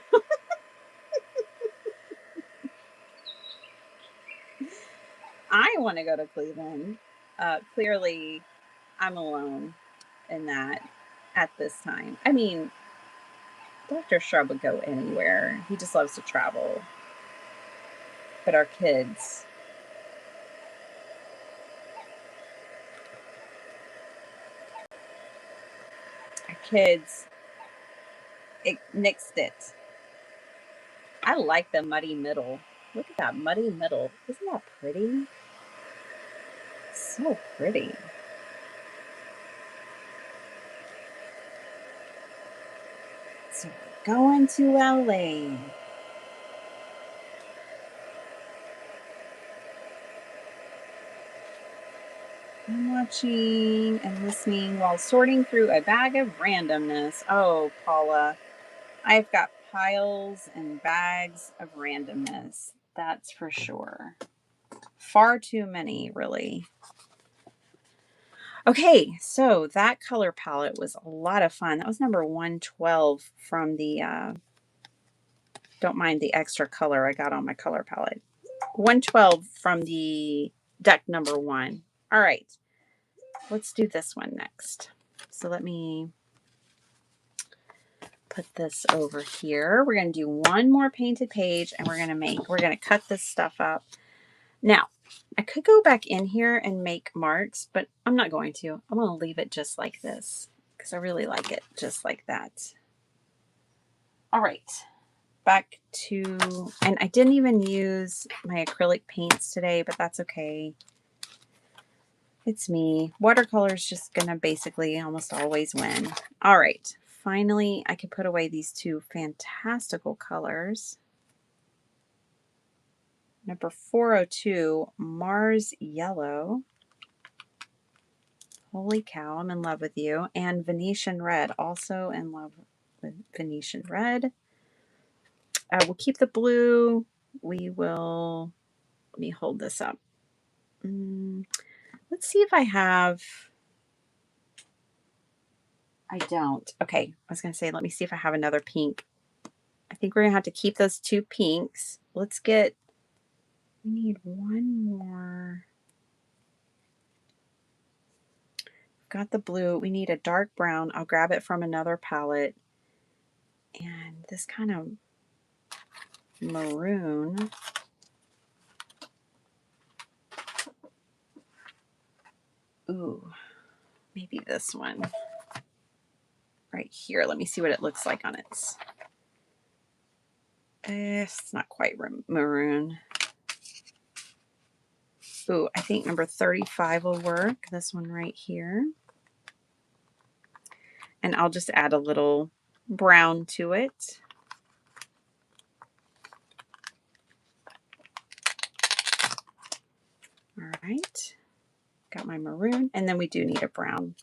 I want to go to Cleveland. Clearly, I'm alone in that at this time. I mean, Dr. Shrub would go anywhere. He just loves to travel. But our kids, it nixed it. I like the muddy middle. Look at that muddy middle. Isn't that pretty? So pretty. So we're going to LA. I'm watching and listening while sorting through a bag of randomness. Oh, Paula, I've got piles and bags of randomness. That's for sure. Far too many, really. Okay, so that color palette was a lot of fun. That was number 112 from the, don't mind the extra color I got on my color palette. 112 from the deck number 1. All right, let's do this one next. So let me put this over here. We're going to do one more painted page and we're going to cut this stuff up. Now, I could go back in here and make marks, but I'm not going to. I'm going to leave it just like this because I really like it just like that. All right, back to, and I didn't even use my acrylic paints today, but that's okay. It's me. Watercolor's just going to basically almost always win. All right, finally, I can put away these two fantastical colors. Number 402, Mars Yellow. Holy cow, I'm in love with you. And Venetian Red, also in love with Venetian Red. We'll keep the blue. We will, let me hold this up. Let's see if I have, I don't. Okay, I was going to say, let me see if I have another pink. I think we're going to have to keep those two pinks. Let's get, we need one more. Got the blue. We need a dark brown. I'll grab it from another palette. And this kind of maroon. Ooh, maybe this one right here. Let me see what it looks like on its. It's not quite maroon. Ooh, I think number 35 will work. This one right here. And I'll just add a little brown to it. All right. Got my maroon. And then we do need a brown.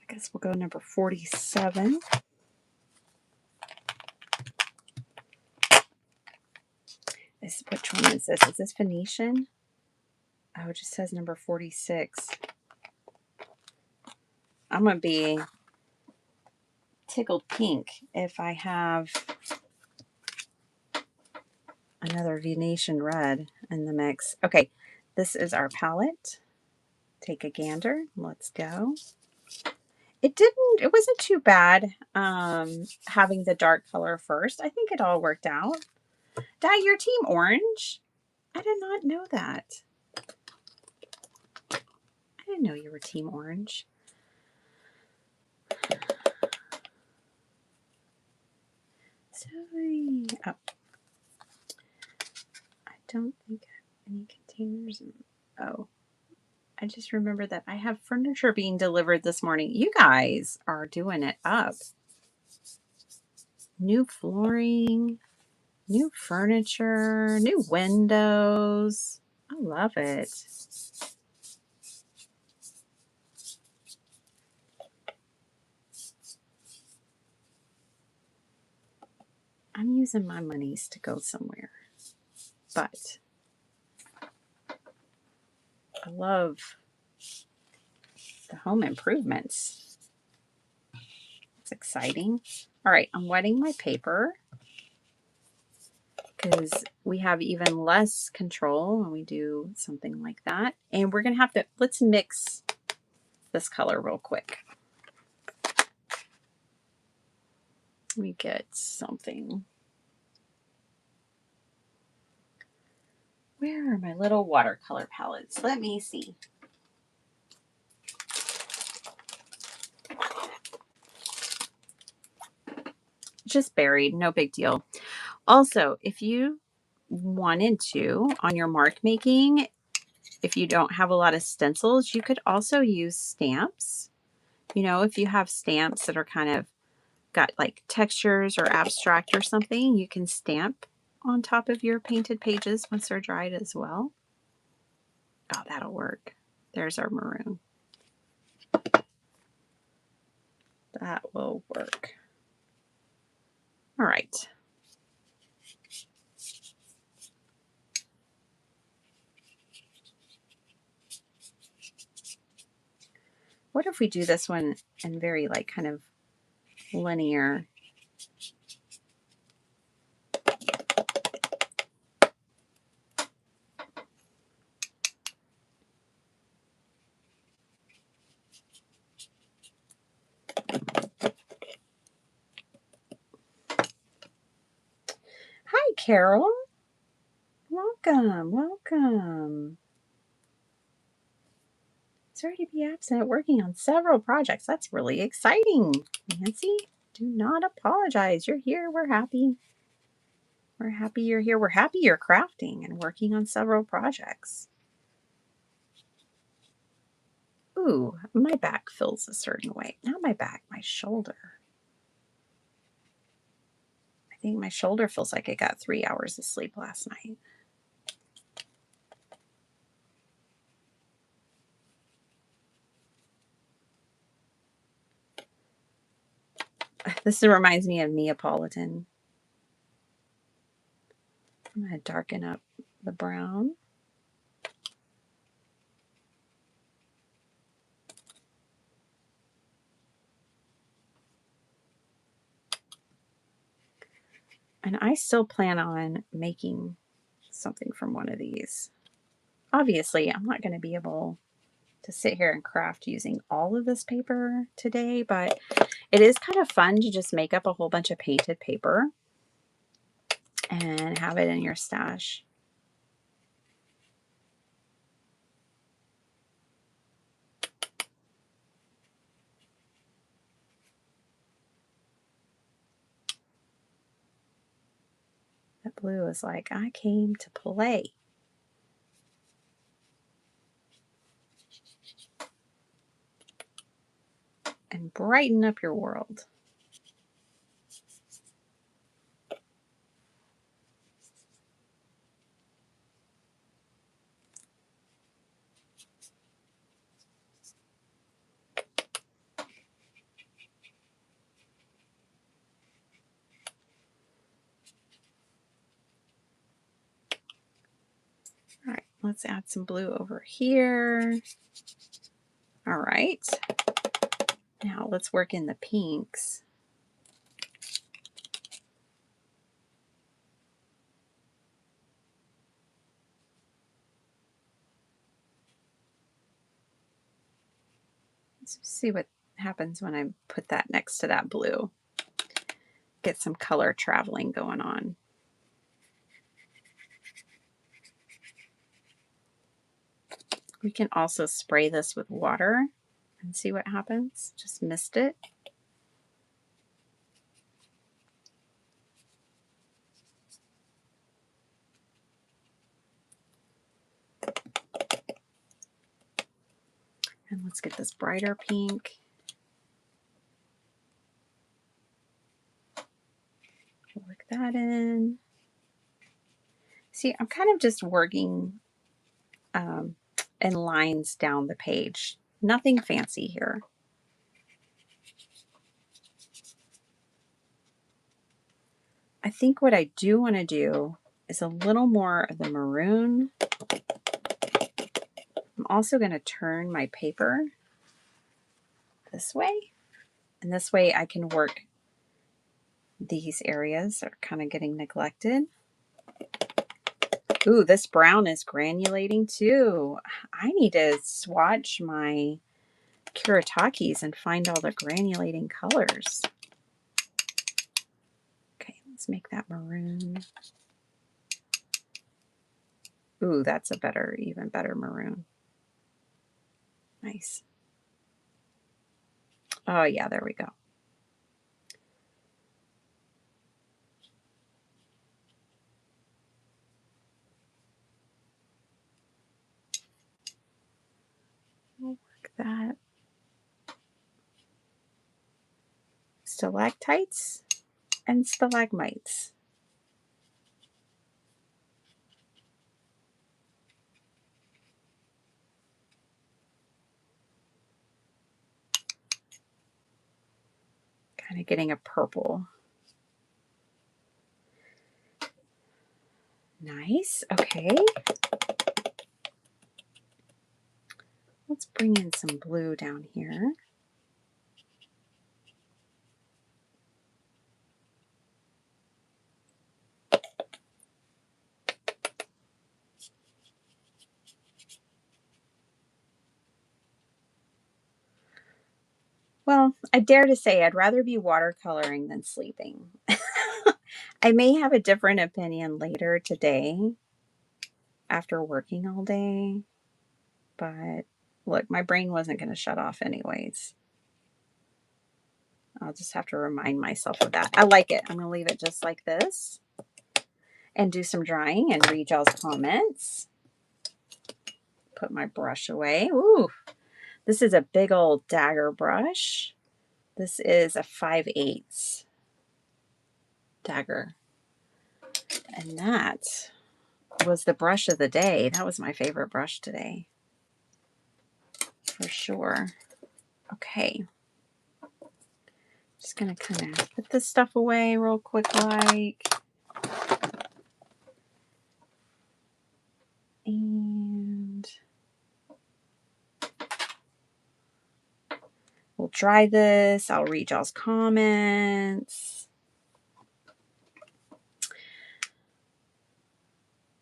I guess we'll go number 47. Which one is this? Is this Venetian? Oh, it just says number 46. I'm going to be tickled pink if I have another Venetian Red in the mix. Okay, this is our palette. Take a gander. Let's go. It wasn't too bad having the dark color first. I think it all worked out. Di, you're team orange? I did not know that. I didn't know you were team orange. Sorry. Oh. I don't think I have any containers. Oh. I just remember that I have furniture being delivered this morning. You guys are doing it up. New flooring, new furniture, new windows. I love it. I'm using my monies to go somewhere. But I love the home improvements. It's exciting. All right, I'm wetting my paper because we have even less control when we do something like that. And we're going to have to, let's mix this color real quick. Let me get something. Where are my little watercolor palettes? Let me see. Just buried, no big deal. Also, if you wanted to, on your mark making, if you don't have a lot of stencils, you could also use stamps. You know, if you have stamps that are kind of got like textures or abstract or something, you can stamp on top of your painted pages once they're dried as well. Oh, that'll work. There's our maroon. That will work. All right. What if we do this one in very like kind of linear? Hi, Carol. Welcome, welcome. Sorry to be absent, working on several projects. That's really exciting. Nancy, do not apologize. You're here. We're happy. We're happy you're here. We're happy you're crafting and working on several projects. Ooh, my back feels a certain way. Not my back, my shoulder. I think my shoulder feels like I got 3 hours of sleep last night. This reminds me of Neapolitan. I'm going to darken up the brown. And I still plan on making something from one of these. Obviously, I'm not going to be able to sit here and craft using all of this paper today, but it is kind of fun to just make up a whole bunch of painted paper and have it in your stash. That blue is like, I came to play. And brighten up your world. All right, let's add some blue over here. All right. Now let's work in the pinks. Let's see what happens when I put that next to that blue. Get some color traveling going on. We can also spray this with water and see what happens. Just mist it. And let's get this brighter pink. Work that in. See, I'm kind of just working in lines down the page. Nothing fancy here. I think what I do want to do is a little more of the maroon. I'm also going to turn my paper this way. And this way I can work these areas that are kind of getting neglected. Ooh, this brown is granulating too. I need to swatch my Kuratakis and find all the granulating colors. Okay, let's make that maroon. Ooh, that's a better, even better maroon. Nice. Oh yeah, there we go. We'll work that. Stalactites and stalagmites. Kind of getting a purple. Nice. Okay. let's bring in some blue down here. Well, I dare to say I'd rather be watercoloring than sleeping. I may have a different opinion later today after working all day, but look, my brain wasn't going to shut off anyways. I'll just have to remind myself of that. I like it. I'm going to leave it just like this and do some drying and read y'all's comments. Put my brush away. Ooh, this is a big old dagger brush. This is a 5/8 dagger. And that was the brush of the day. That was my favorite brush today. For sure. Okay. Just going to kind of put this stuff away real quick like. And we'll dry this. I'll read y'all's comments.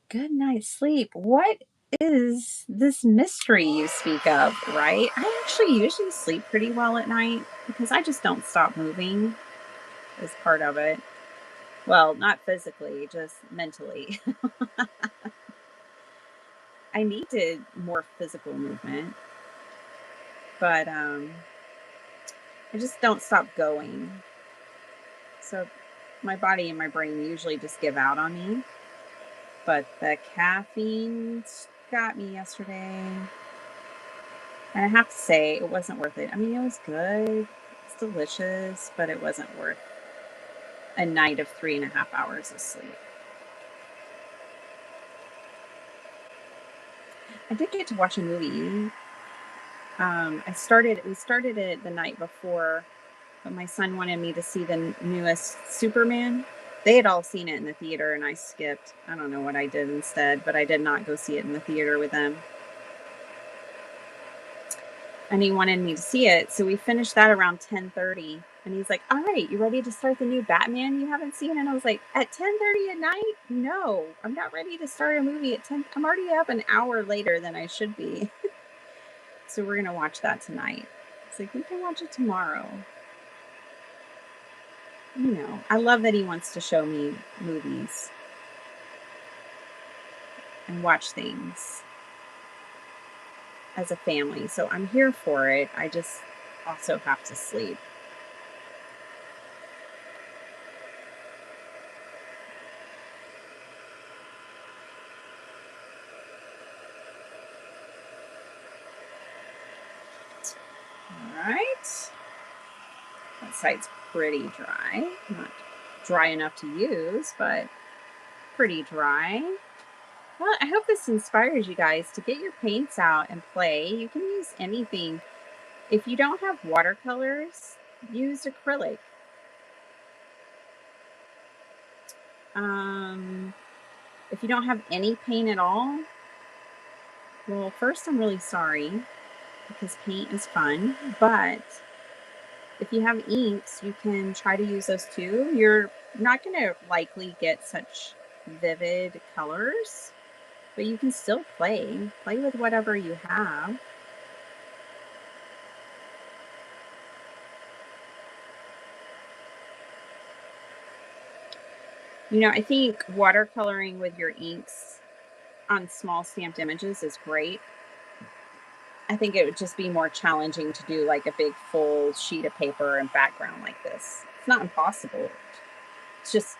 Good night's sleep. What is this mystery you speak of, right? I actually usually sleep pretty well at night because I just don't stop moving is part of it. Well, not physically, just mentally. I needed more physical movement, but I just don't stop going. So my body and my brain usually just give out on me. But the caffeine got me yesterday. And I have to say, it wasn't worth it. I mean, it was good. It's delicious, but it wasn't worth a night of 3.5 hours of sleep. I did get to watch a movie. We started it the night before, but my son wanted me to see the newest Superman. They had all seen it in the theater and I skipped. I don't know what I did instead, but I did not go see it in the theater with them. And he wanted me to see it. So we finished that around 10:30. And he's like, all right, you ready to start the new Batman you haven't seen? And I was like, at 10:30 at night? No, I'm not ready to start a movie at 10. I'm already up an hour later than I should be. So we're going to watch that tonight. It's like, we can watch it tomorrow. You know, I love that he wants to show me movies and watch things as a family. So I'm here for it. I just also have to sleep. All right. That side's pretty dry. Not dry enough to use, but pretty dry. Well, I hope this inspires you guys to get your paints out and play. You can use anything. If you don't have watercolors, use acrylic. If you don't have any paint at all, well, first, I'm really sorry because paint is fun, but if you have inks, you can try to use those too. You're not going to likely get such vivid colors, but you can still play with whatever you have. You know, I think watercoloring with your inks on small stamped images is great. I think it would just be more challenging to do like a big full sheet of paper and background like this. It's not impossible. It's just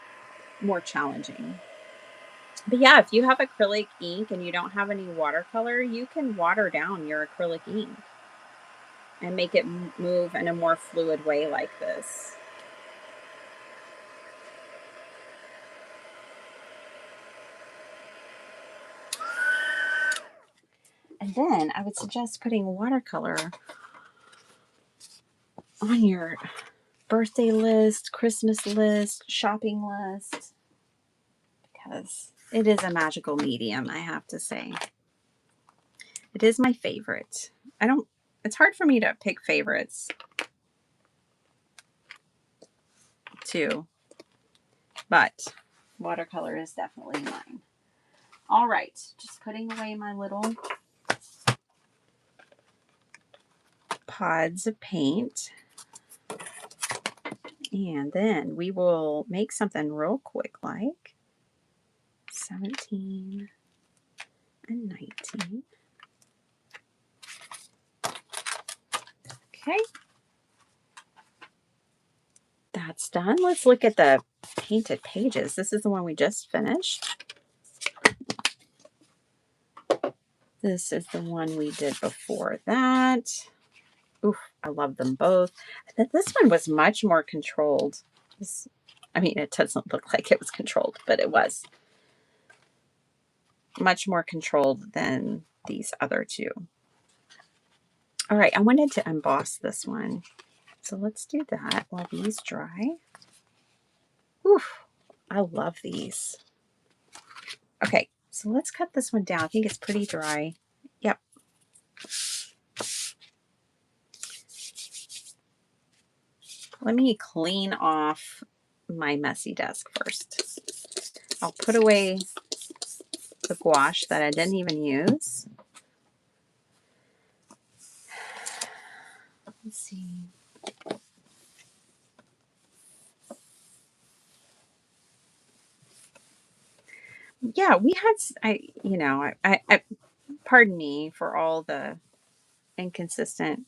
more challenging. But yeah, if you have acrylic ink and you don't have any watercolor, you can water down your acrylic ink and make it move in a more fluid way like this. And then I would suggest putting watercolor on your birthday list, Christmas list, shopping list, because it is a magical medium, I have to say. It is my favorite. it's hard for me to pick favorites too, but watercolor is definitely mine. All right, just putting away my little pods of paint. And then we will make something real quick like 17 and 19. Okay. That's done. Let's look at the painted pages. This is the one we just finished. This is the one we did before that. Oof, I love them both. This one was much more controlled. I mean, it doesn't look like it was controlled, but it was much more controlled than these other two. All right, I wanted to emboss this one. So let's do that while these dry. Oof, I love these. Okay, so let's cut this one down. I think it's pretty dry. Yep. Let me clean off my messy desk first. I'll put away the gouache that I didn't even use. Let's see. Yeah, we had, I pardon me for all the inconsistent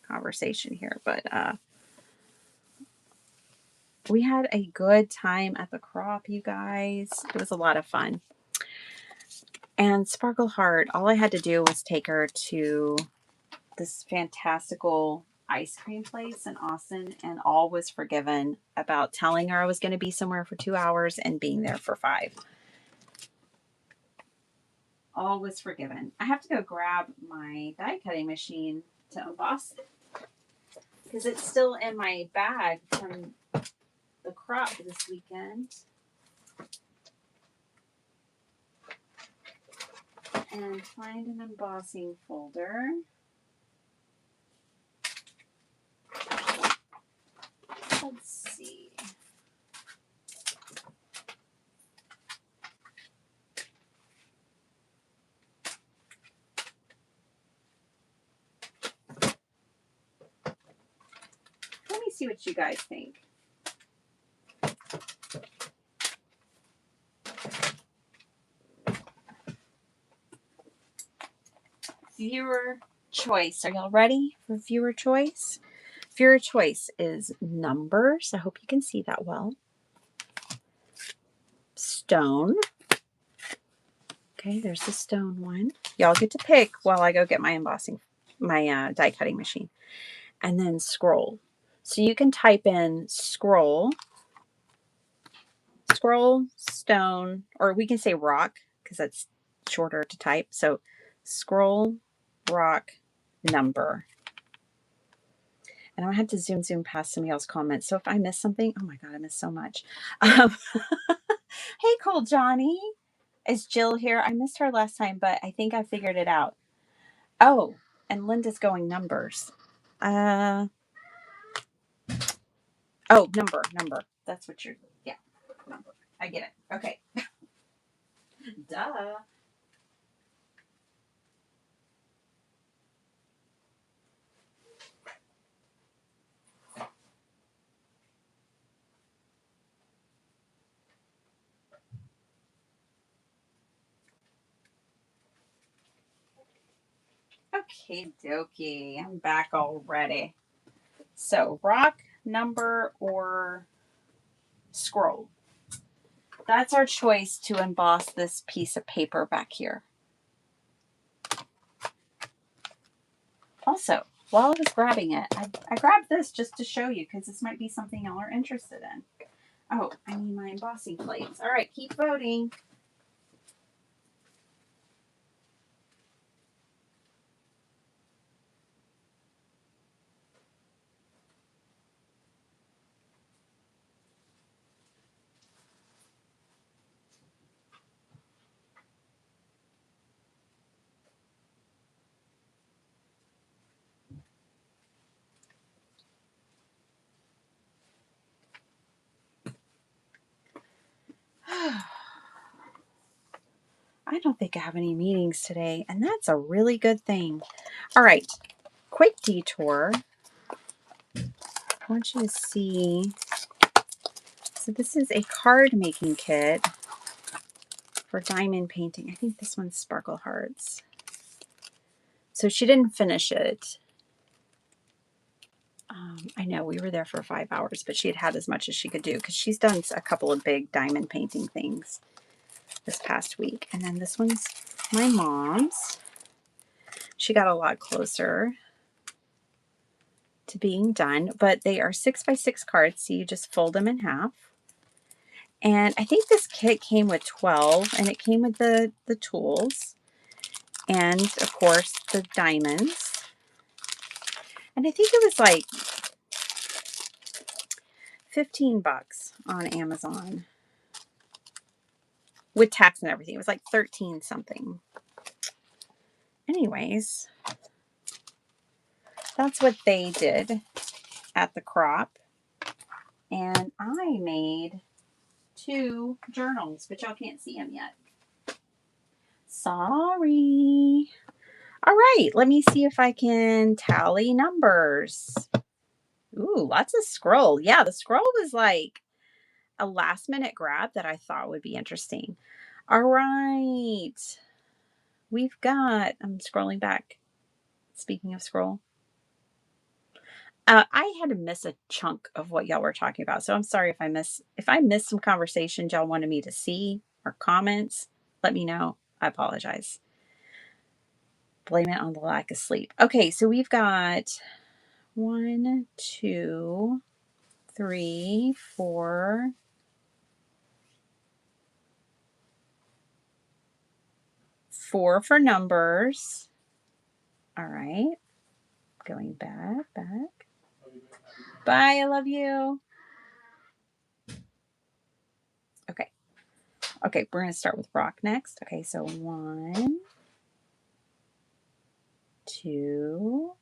conversation here, but we had a good time at the crop, you guys. It was a lot of fun. And Sparkle Heart, all I had to do was take her to this fantastical ice cream place in Austin, and all was forgiven about telling her I was going to be somewhere for 2 hours and being there for 5. All was forgiven. I have to go grab my die cutting machine to emboss it because it's still in my bag from the crop this weekend. And find an embossing folder. Let's see. Let me see what you guys think. Viewer choice. Are y'all ready for viewer choice? Viewer choice is numbers. I hope you can see that well. Stone. Okay, there's the stone one. Y'all get to pick while I go get my die cutting machine. And then scroll. So you can type in scroll, stone, or we can say rock because that's shorter to type. So scroll, rock, number. And I had to zoom past somebody else's comments. So if I miss something, oh my God, I missed so much. Hey, Cole Johnny. Is Jill here? I missed her last time, but I think I figured it out. Oh, and Linda's going numbers. Oh, number. That's what you're, yeah, number. I get it. Okay. Duh. Okay, dokie. I'm back already. So rock, number, or scroll. That's our choice to emboss this piece of paper back here. Also, while I was grabbing it, I grabbed this just to show you because this might be something y'all are interested in. Oh, I need my embossing plates. All right, keep voting. I don't think I have any meetings today, and that's a really good thing. All right, quick detour. I want you to see. So this is a card making kit for diamond painting. I think this one's Sparkle Hearts. So she didn't finish it. I know we were there for 5 hours, but she had as much as she could do because she's done a couple of big diamond painting things this past week. And then this one's my mom's. She got a lot closer to being done, but they are 6x6 cards, so you just fold them in half. And I think this kit came with 12, and it came with the tools and, of course, the diamonds. And I think it was like $15 on Amazon with tax and everything. It was like 13 something. Anyways, that's what they did at the crop. And I made 2 journals, but y'all can't see them yet. Sorry. All right, let me see if I can tally numbers. Ooh, lots of scroll. Yeah, the scroll was like a last minute grab that I thought would be interesting. All right. We've got, I'm scrolling back. Speaking of scroll, I had to miss a chunk of what y'all were talking about. So I'm sorry if I missed some conversations y'all wanted me to see or comments. Let me know. I apologize. Blame it on the lack of sleep. Okay, so we've got 1, 2, 3, 4. 4 for numbers. All right. Going back. Bye. I love you. Okay. Okay. We're going to start with rock next. Okay. So 1, 2.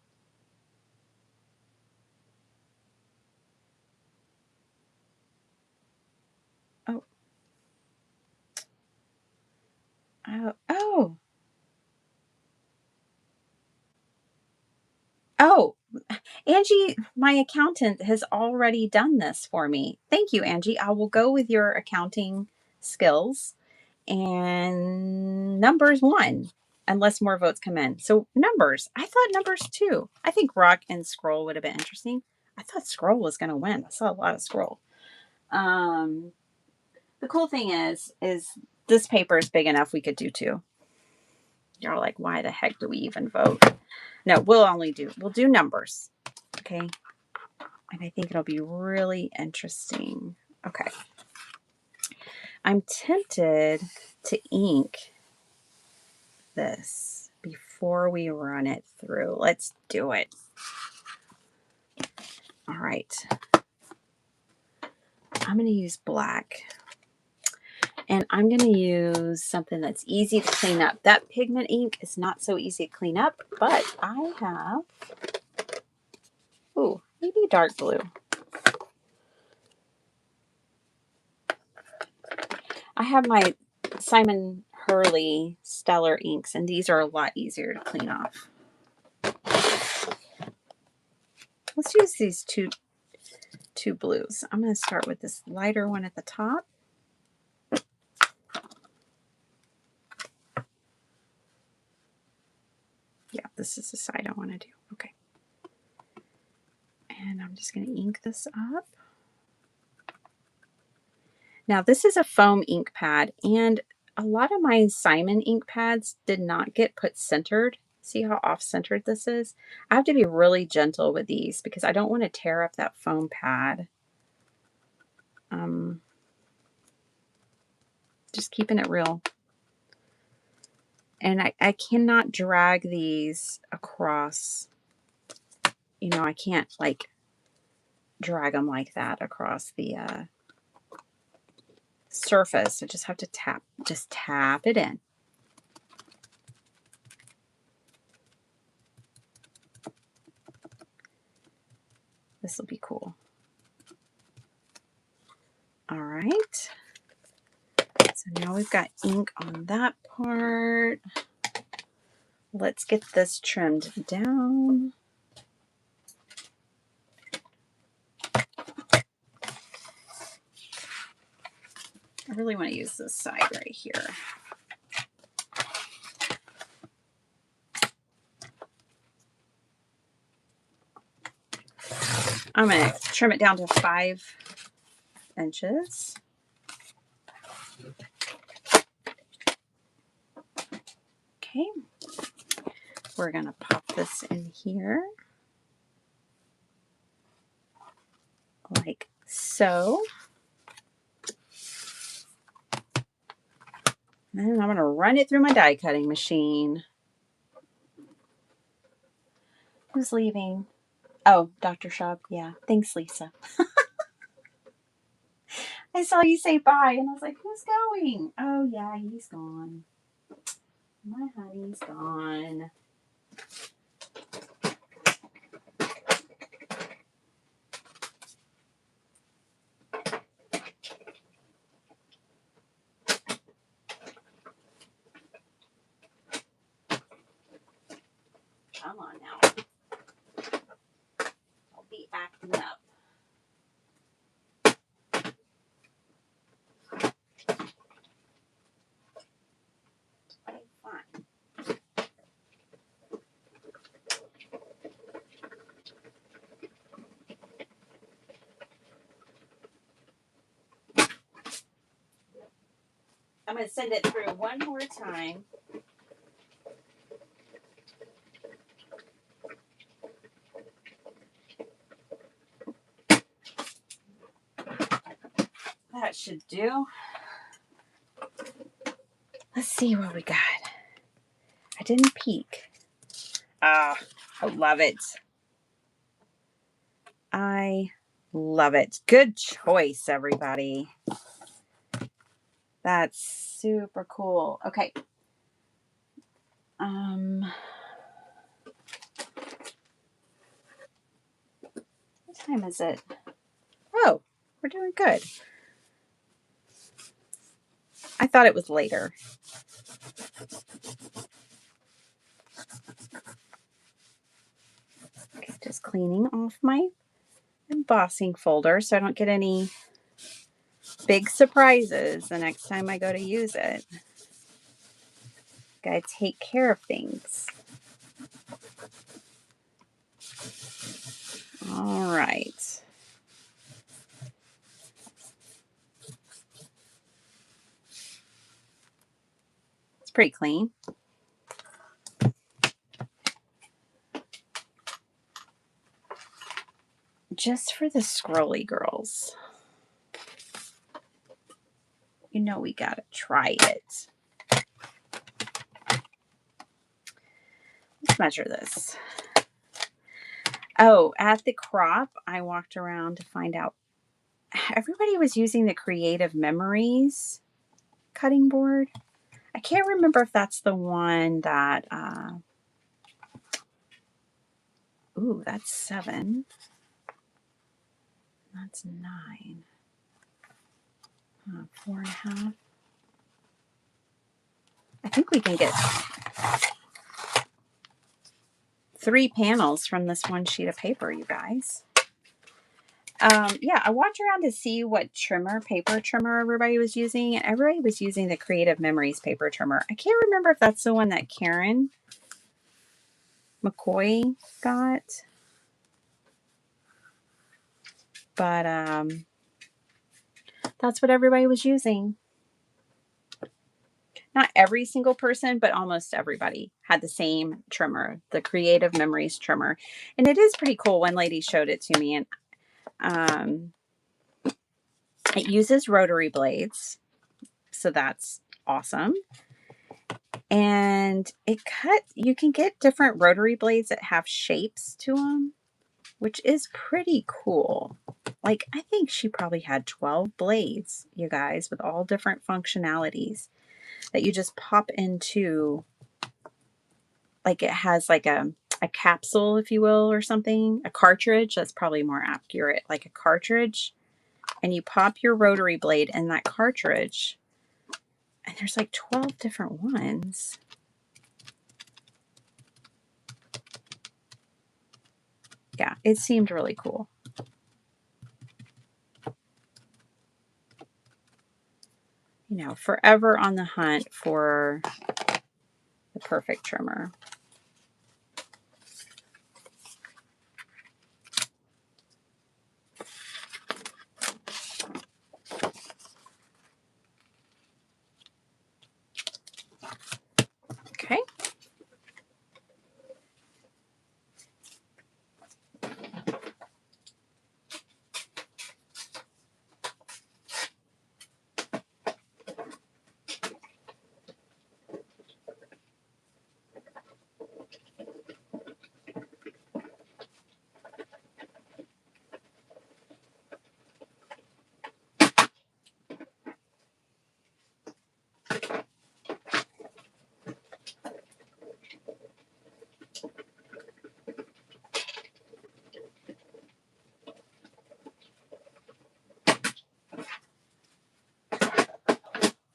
Oh. Oh. Oh. Oh. Angie, my accountant, has already done this for me. Thank you, Angie. I will go with your accounting skills. And numbers 1, unless more votes come in. So numbers. I thought numbers 2. I think rock and scroll would have been interesting. I thought scroll was going to win. I saw a lot of scroll. The cool thing is this paper is big enough we could do 2. You're like, why the heck do we even vote? No, we'll do numbers. Okay. And I think it'll be really interesting. Okay. I'm tempted to ink this before we run it through. Let's do it. All right. I'm going to use black. And I'm going to use something that's easy to clean up. That pigment ink is not so easy to clean up, but I have, maybe dark blue. I have my Simon Hurley Stellar inks, and these are a lot easier to clean off. Let's use these two blues. I'm going to start with this lighter one at the top. Yeah, this is the side I want to do. Okay. And I'm just going to ink this up. Now, this is a foam ink pad, and a lot of my Simon ink pads did not get put centered. See how off-centered this is? I have to be really gentle with these because I don't want to tear up that foam pad. Just keeping it real. And I cannot drag these across. You know, I can't like drag them like that across the surface. I just have to tap it in. This will be cool. All right. So now we've got ink on that part. Let's get this trimmed down. I really want to use this side right here. I'm going to trim it down to 5 inches. Okay. We're going to pop this in here like so. And I'm going to run it through my die cutting machine. Who's leaving? Oh, Dr. Schaub. Yeah. Thanks, Lisa. I saw you say bye, and I was like, who's going? Oh, yeah, he's gone. My honey's gone. Come on now. I'll be acting up. Okay, fine. I'm going to send it through one more time. That should do. Let's see what we got. I didn't peek. Ah, I love it. I love it. Good choice, everybody. That's super cool. Okay. What time is it? Oh, we're doing good. I thought it was later. Okay, just cleaning off my embossing folder so I don't get any big surprises the next time I go to use it. Gotta take care of things. All right. It's pretty clean. Just for the scrolly girls. You know we gotta try it. Let's measure this. Oh, at the crop, I walked around to find out. Everybody was using the Creative Memories cutting board. I can't remember if that's the one that, ooh, that's 7. That's 9. 4.5. I think we can get 3 panels from this one sheet of paper, you guys. Yeah, I walked around to see what paper trimmer everybody was using, and everybody was using the Creative Memories paper trimmer. I can't remember if that's the one that Karen McCoy got, but that's what everybody was using. Not every single person, but almost everybody had the same trimmer, the Creative Memories trimmer. And it is pretty cool. One lady showed it to me, and it uses rotary blades, so that's awesome. And you can get different rotary blades that have shapes to them, which is pretty cool. Like, I think she probably had 12 blades, you guys, with all different functionalities that you just pop into, like it has like a capsule, if you will, or something, a cartridge. That's probably more accurate, like a cartridge. And you pop your rotary blade in that cartridge, And there's like 12 different ones. Yeah, it seemed really cool. You know, forever on the hunt for the perfect trimmer. Okay.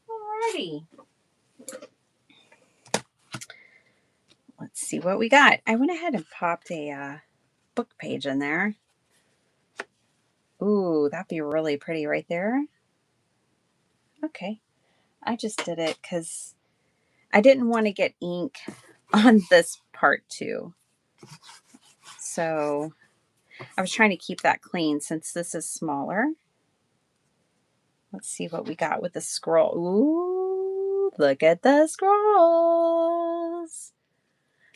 Alrighty. Let's see what we got. I went ahead and popped a book page in there. Ooh, that'd be really pretty right there. Okay. I just did it because I didn't want to get ink on this part too. So I was trying to keep that clean since this is smaller. Let's see what we got with the scroll. Ooh, look at the scrolls.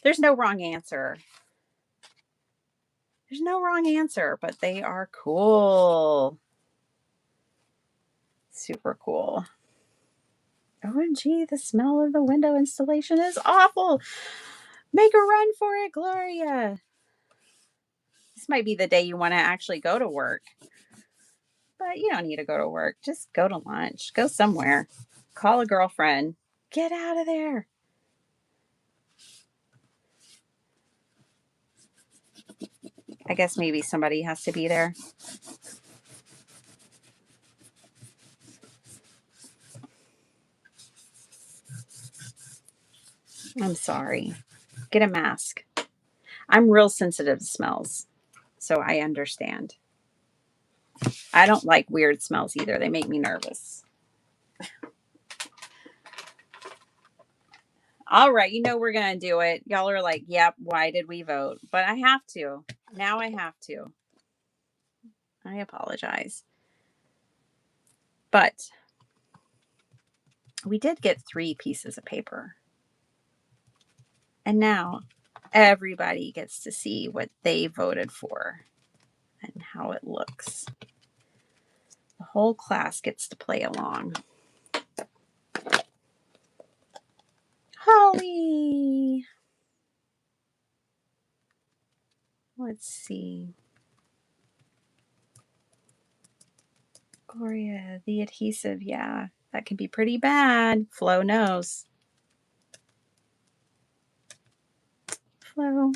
There's no wrong answer. There's no wrong answer, but they are cool. Super cool. OMG, the smell of the window installation is awful. Make a run for it, Gloria. This might be the day you want to actually go to work. But you don't need to go to work. Just go to lunch. Go somewhere. Call a girlfriend. Get out of there. I guess maybe somebody has to be there. I'm sorry. Get a mask. I'm real sensitive to smells, so I understand. I don't like weird smells either. They make me nervous. All right, you know we're going to do it. Y'all are like, yep, why did we vote? But I have to. Now I have to. I apologize. But we did get 3 pieces of paper. And now everybody gets to see what they voted for and how it looks. The whole class gets to play along. Holly! Let's see. Gloria, the adhesive, yeah, that can be pretty bad. Flo knows. Flo.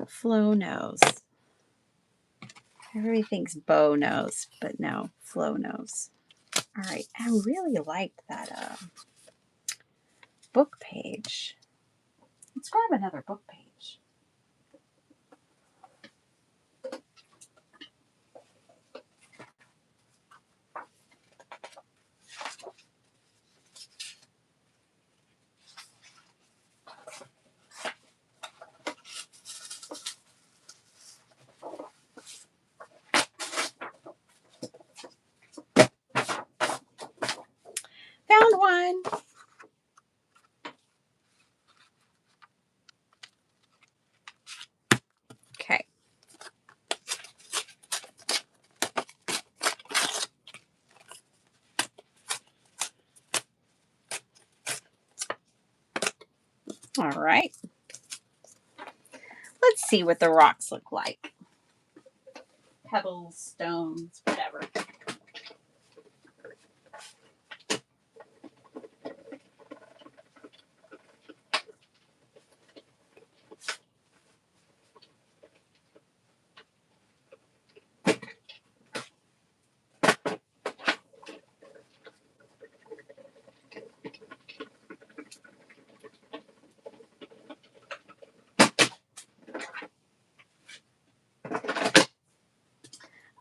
Flo knows. Everybody thinks Bo knows, but no, Flo knows. All right, I really liked that book page. Let's grab another book page. Found one. Okay. All right. Let's see what the rocks look like. Pebbles, stones, whatever.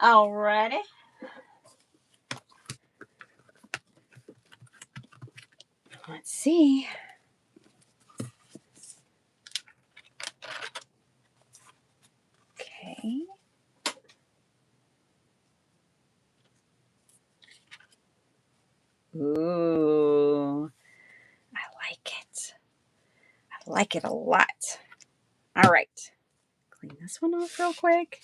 Alrighty. Let's see. Okay. Ooh, I like it. I like it a lot. All right. Clean this one off real quick.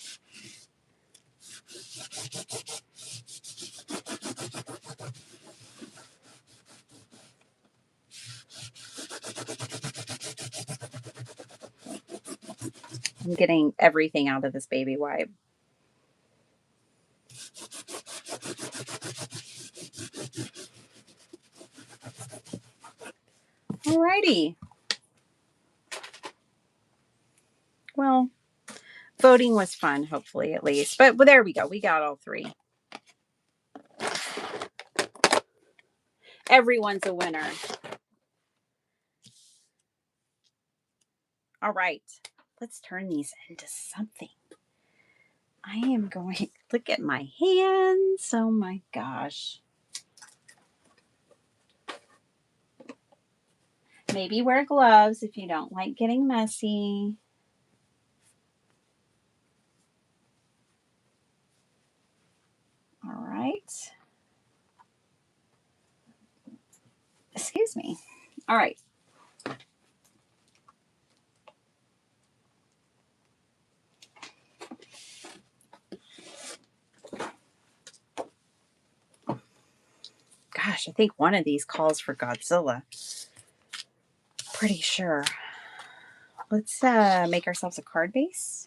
I'm getting everything out of this baby wipe. Alrighty. Well, voting was fun, hopefully, at least. But well, there we go. We got all three. Everyone's a winner. All right. Let's turn these into something. I am going, look at my hands. Oh my gosh. Maybe wear gloves if you don't like getting messy. All right. Excuse me. All right. Gosh, I think one of these calls for Godzilla. Pretty sure. Let's make ourselves a card base.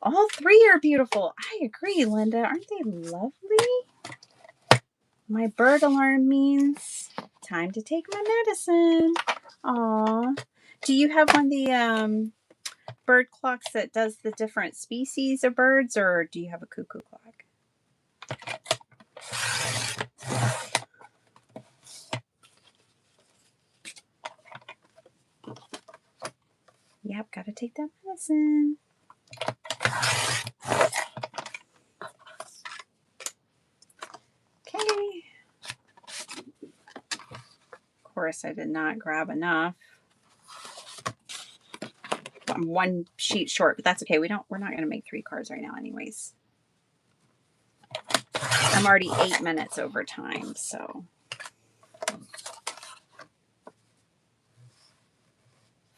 All three are beautiful. I agree, Linda. Aren't they lovely? My bird alarm means time to take my medicine. Aw. Do you have one of the bird clocks that does the different species of birds, or do you have a cuckoo clock? Yep, gotta take that medicine. Okay. Of course, I did not grab enough. I'm one sheet short, but that's okay. We're not gonna make 3 cards right now anyways. I'm already 8 minutes over time, so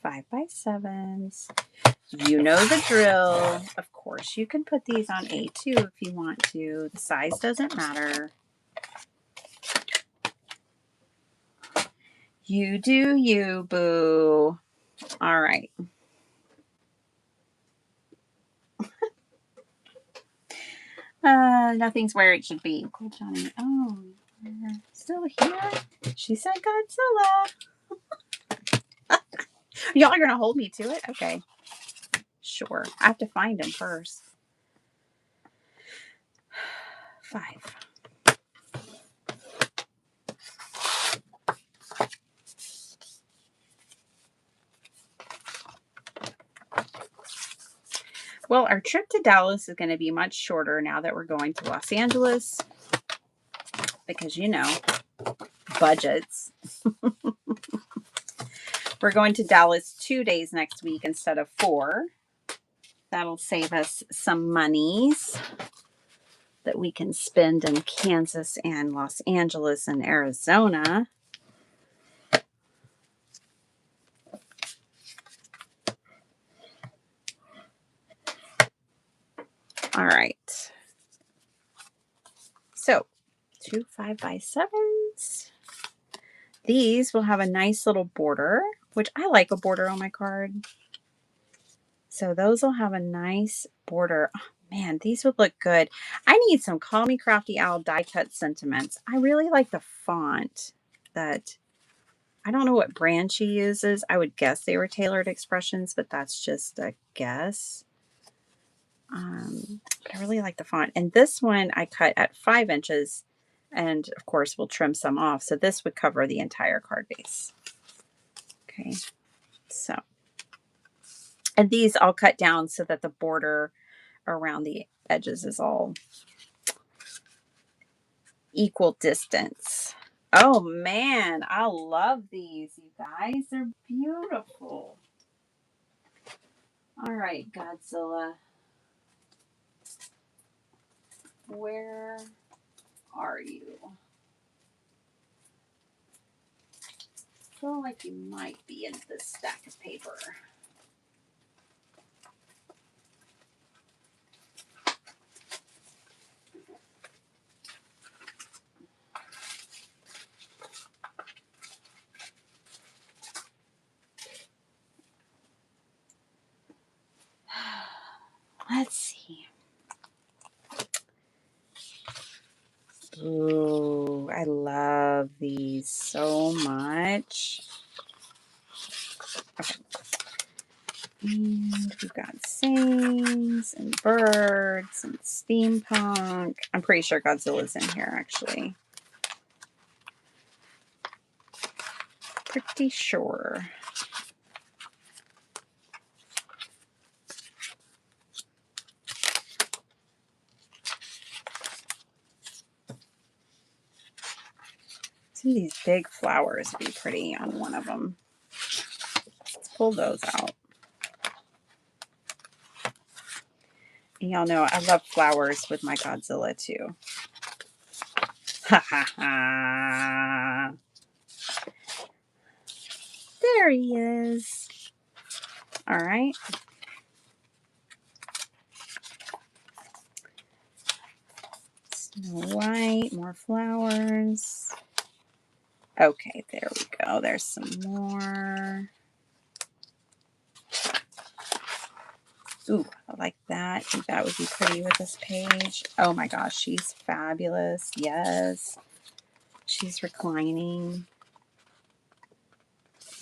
5x7s. You know the drill. Of course, you can put these on A2 if you want to. The size doesn't matter. You do you, boo. All right. Nothing's where it should be. Cool, Johnny. Oh, you're still here? She said Godzilla. Y'all are going to hold me to it? Okay. Sure. I have to find him first. 5. Well, our trip to Dallas is going to be much shorter now that we're going to Los Angeles because, you know, budgets. We're going to Dallas 2 days next week instead of 4. That'll save us some monies that we can spend in Kansas and Los Angeles and Arizona. All right. So 2 5x7s. These will have a nice little border, which I like a border on my card. So those will have a nice border. Oh, man, these would look good. I need some Call Me Crafty Owl die cut sentiments. I really like the font that, I don't know what brand she uses. I would guess they were Tailored Expressions, but that's just a guess. But I really like the font. And this one I cut at 5 inches. And of course, we'll trim some off. So this would cover the entire card base. Okay. So, and these I'll cut down so that the border around the edges is all equal distance. Oh man, I love these, you guys. They're beautiful. All right, Godzilla. Where are you? I feel like you might be in this stack of paper. Let's see. Ooh, I love these so much. Okay. And we've got sayings and birds and steampunk. I'm pretty sure Godzilla's in here, actually. Pretty sure. Some of these big flowers would be pretty on one of them. Let's pull those out. And y'all know I love flowers with my Godzilla too. Ha ha ha. There he is. All right. Snow White, more flowers. Okay, there we go. There's some more. Ooh, I like that. I think that would be pretty with this page. Oh my gosh, she's fabulous. Yes. She's reclining.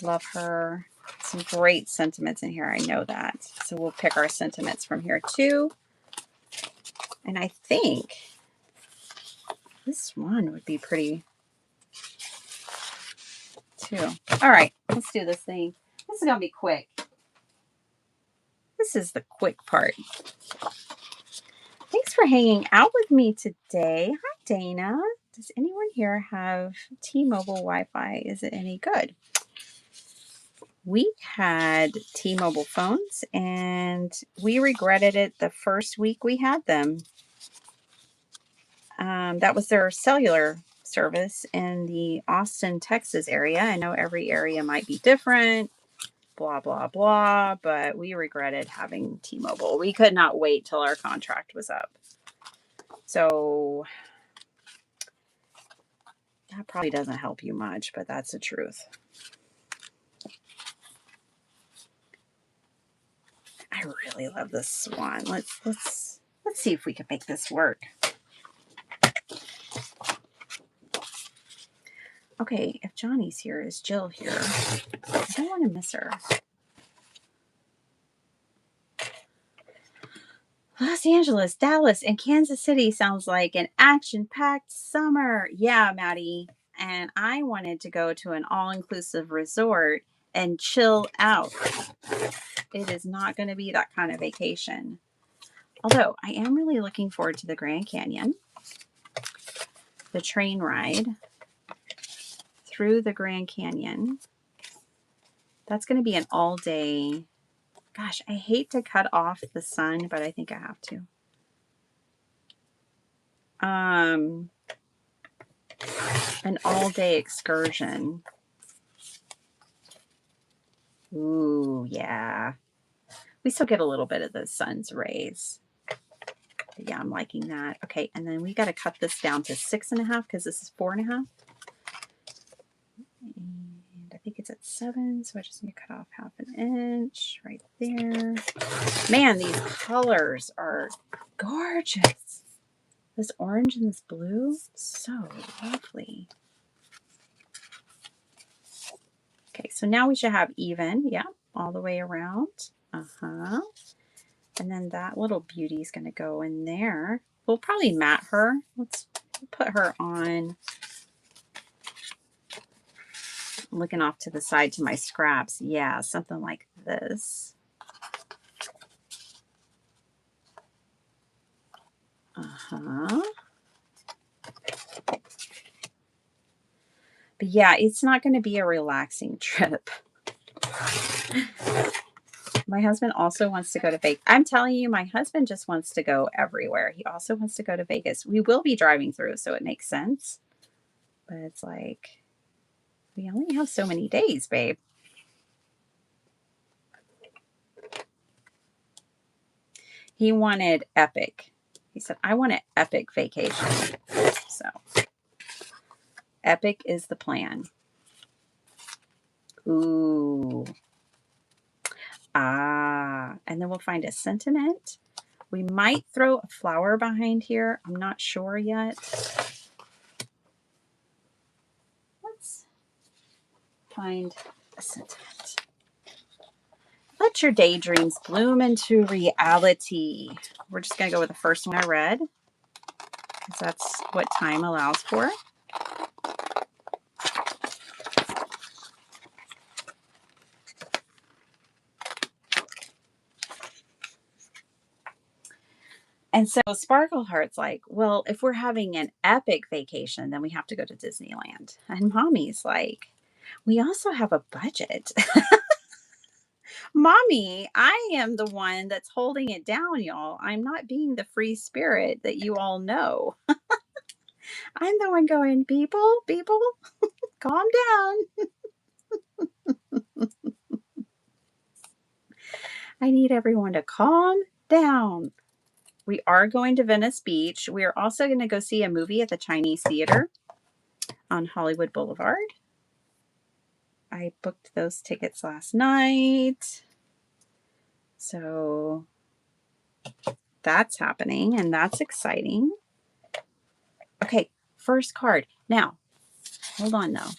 Love her. Some great sentiments in here. I know that. So we'll pick our sentiments from here too. And I think this one would be pretty too. All right, let's do this thing. This is going to be quick. This is the quick part. Thanks for hanging out with me today. Hi, Dana. Does anyone here have T-Mobile Wi-Fi? Is it any good? We had T-Mobile phones and we regretted it the first week we had them. That was their cellular service in the Austin, Texas area. I know every area might be different, blah, blah, blah, but we regretted having T-Mobile. We could not wait till our contract was up. So that probably doesn't help you much, but that's the truth. I really love this swan. Let's see if we can make this work. Okay, if Johnny's here, is Jill here? I don't want to miss her. Los Angeles, Dallas, and Kansas City sounds like an action-packed summer. Yeah, Maddie. And I wanted to go to an all-inclusive resort and chill out. It is not going to be that kind of vacation. Although I am really looking forward to the Grand Canyon, the train ride through the Grand Canyon. That's going to be an all-day. Gosh, I hate to cut off the sun, but I think I have to. An all-day excursion. Ooh, yeah. We still get a little bit of the sun's rays. But yeah, I'm liking that. Okay, and then we got to cut this down to 6.5 because this is 4.5. And I think it's at 7, so I just need to cut off 1/2 inch right there. Man, these colors are gorgeous. This orange and this blue, so lovely. Okay, so now we should have even, yeah, all the way around. And then that little beauty is going to go in there. We'll probably mat her. Let's put her on. I'm looking off to the side to my scraps. Yeah, something like this. Uh-huh. But yeah, it's not going to be a relaxing trip. My husband also wants to go to Vegas. I'm telling you, my husband just wants to go everywhere. He also wants to go to Vegas. We will be driving through, so it makes sense. But it's like, we only have so many days, babe. He wanted epic. He said, I want an epic vacation. So, epic is the plan. Ooh. Ah. And then we'll find a sentiment. We might throw a flower behind here. I'm not sure yet. Let's find a sentiment. Let your daydreams bloom into reality. We're just going to go with the first one I read, because that's what time allows for. And so Sparkle Heart's like, well, if we're having an epic vacation, then we have to go to Disneyland. And Mommy's like, we also have a budget. Mommy, I am the one that's holding it down, y'all. I'm not being the free spirit that you all know. I'm the one going, people, calm down. I need everyone to calm down. We are going to Venice Beach. We are also going to go see a movie at the Chinese Theater on Hollywood Boulevard. I booked those tickets last night. So that's happening and that's exciting. Okay, first card. Now, hold on though,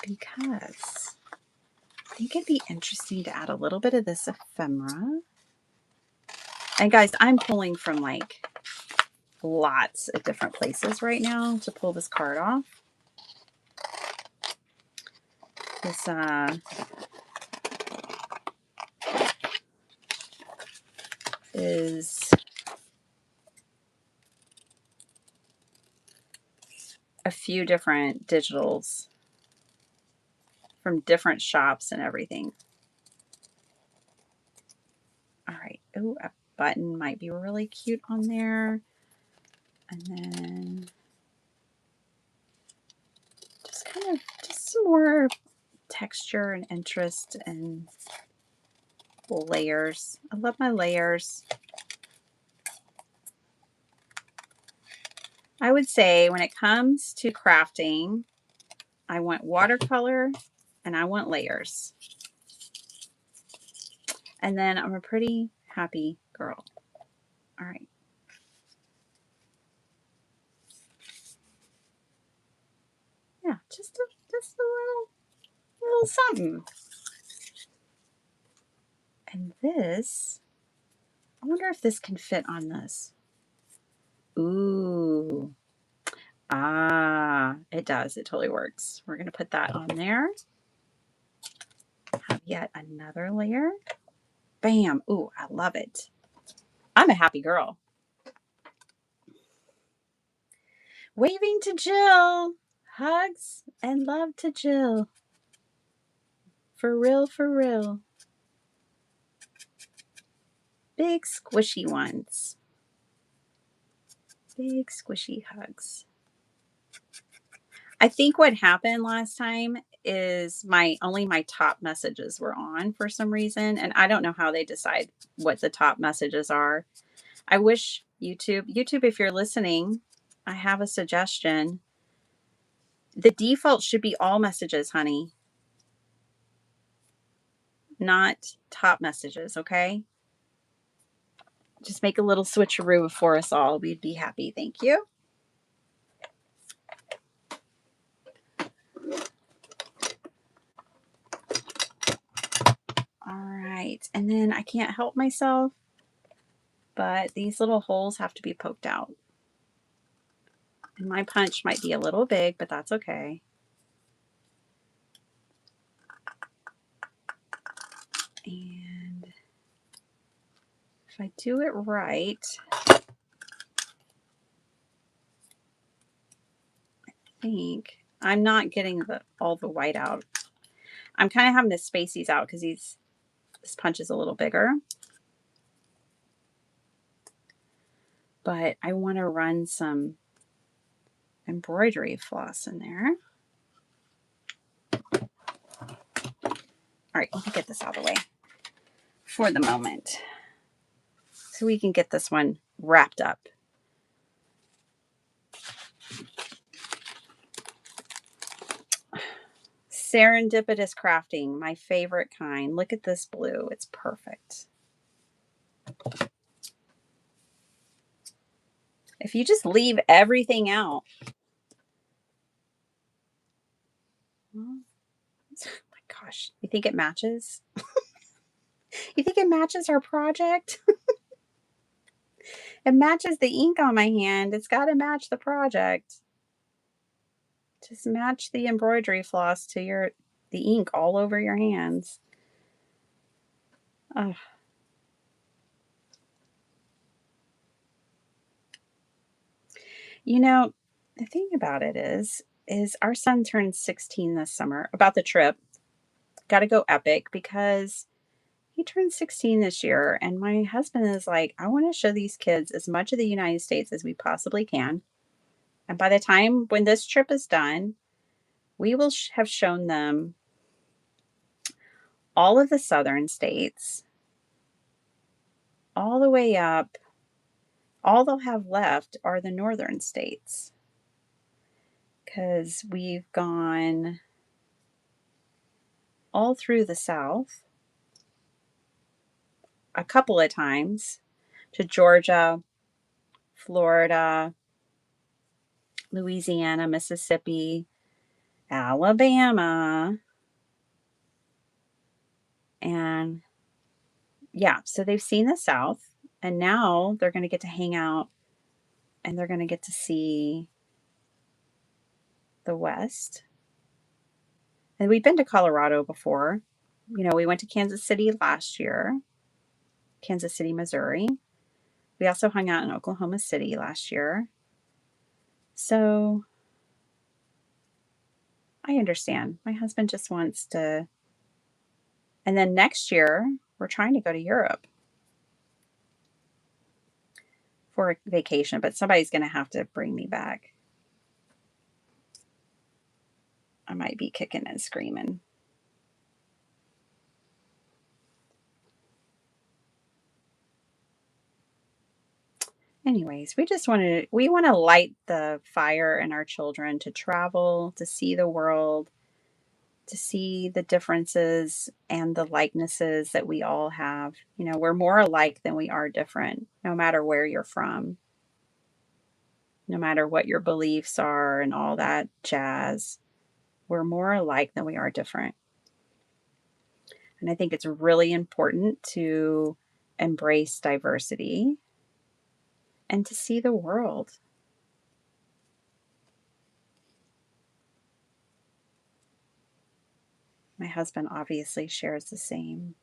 because I think it'd be interesting to add a little bit of this ephemera. And guys, I'm pulling from like lots of different places right now to pull this card off. This is a few different digitals from different shops and everything. All right. Oh, a button might be really cute on there. And then just some more texture and interest and layers. I love my layers. I would say when it comes to crafting, I want watercolor and I want layers. And then I'm a pretty happy girl. All right. Yeah, just a little something. And this, I wonder if this can fit on this. Ooh. Ah, it does. It totally works. We're going to put that on there. Have yet another layer. Bam. Ooh, I love it. I'm a happy girl. Waving to Jill. Hugs and love to Jill. For real, for real. Big squishy ones. Big squishy hugs. I think what happened last time is only my top messages were on for some reason. And I don't know how they decide what the top messages are. I wish YouTube, if you're listening, I have a suggestion. The default should be all messages, honey, not top messages, okay? Just make a little switcheroo for us all. We'd be happy. Thank you. All right. And then I can't help myself, but these little holes have to be poked out. And my punch might be a little big, but that's okay. And if I do it right, think. I'm not getting all the white out. I'm kind of having to space these out because this punch is a little bigger. But I want to run some embroidery floss in there. All right, let me get this out of the way for the moment so we can get this one wrapped up. Serendipitous crafting, my favorite kind. Look at this blue. It's perfect. If you just leave everything out. Oh my gosh. You think it matches? You think it matches our project? It matches the ink on my hand. It's got to match the project. Just match the embroidery floss to the ink all over your hands. Oh. You know, the thing about it is our son turned 16 this summer. About the trip, got to go epic because he turned 16 this year. And my husband is like, I want to show these kids as much of the United States as we possibly can. And by the time when this trip is done, we will have shown them all of the southern states, all the way up. All they'll have left are the northern states because we've gone all through the South a couple of times to Georgia, Florida, Louisiana, Mississippi, Alabama. And yeah, so they've seen the South and now they're going to get to hang out and they're going to get to see the West. And we've been to Colorado before. You know, we went to Kansas City last year, Kansas City, Missouri. We also hung out in Oklahoma City last year. So I understand. My husband just wants to. And then next year, we're trying to go to Europe for a vacation, but somebody's going to have to bring me back. I might be kicking and screaming. Anyways, we want to light the fire in our children to travel, to see the world, to see the differences and the likenesses that we all have. You know, we're more alike than we are different, no matter where you're from, no matter what your beliefs are and all that jazz. We're more alike than we are different. And I think it's really important to embrace diversity and to see the world. My husband obviously shares the same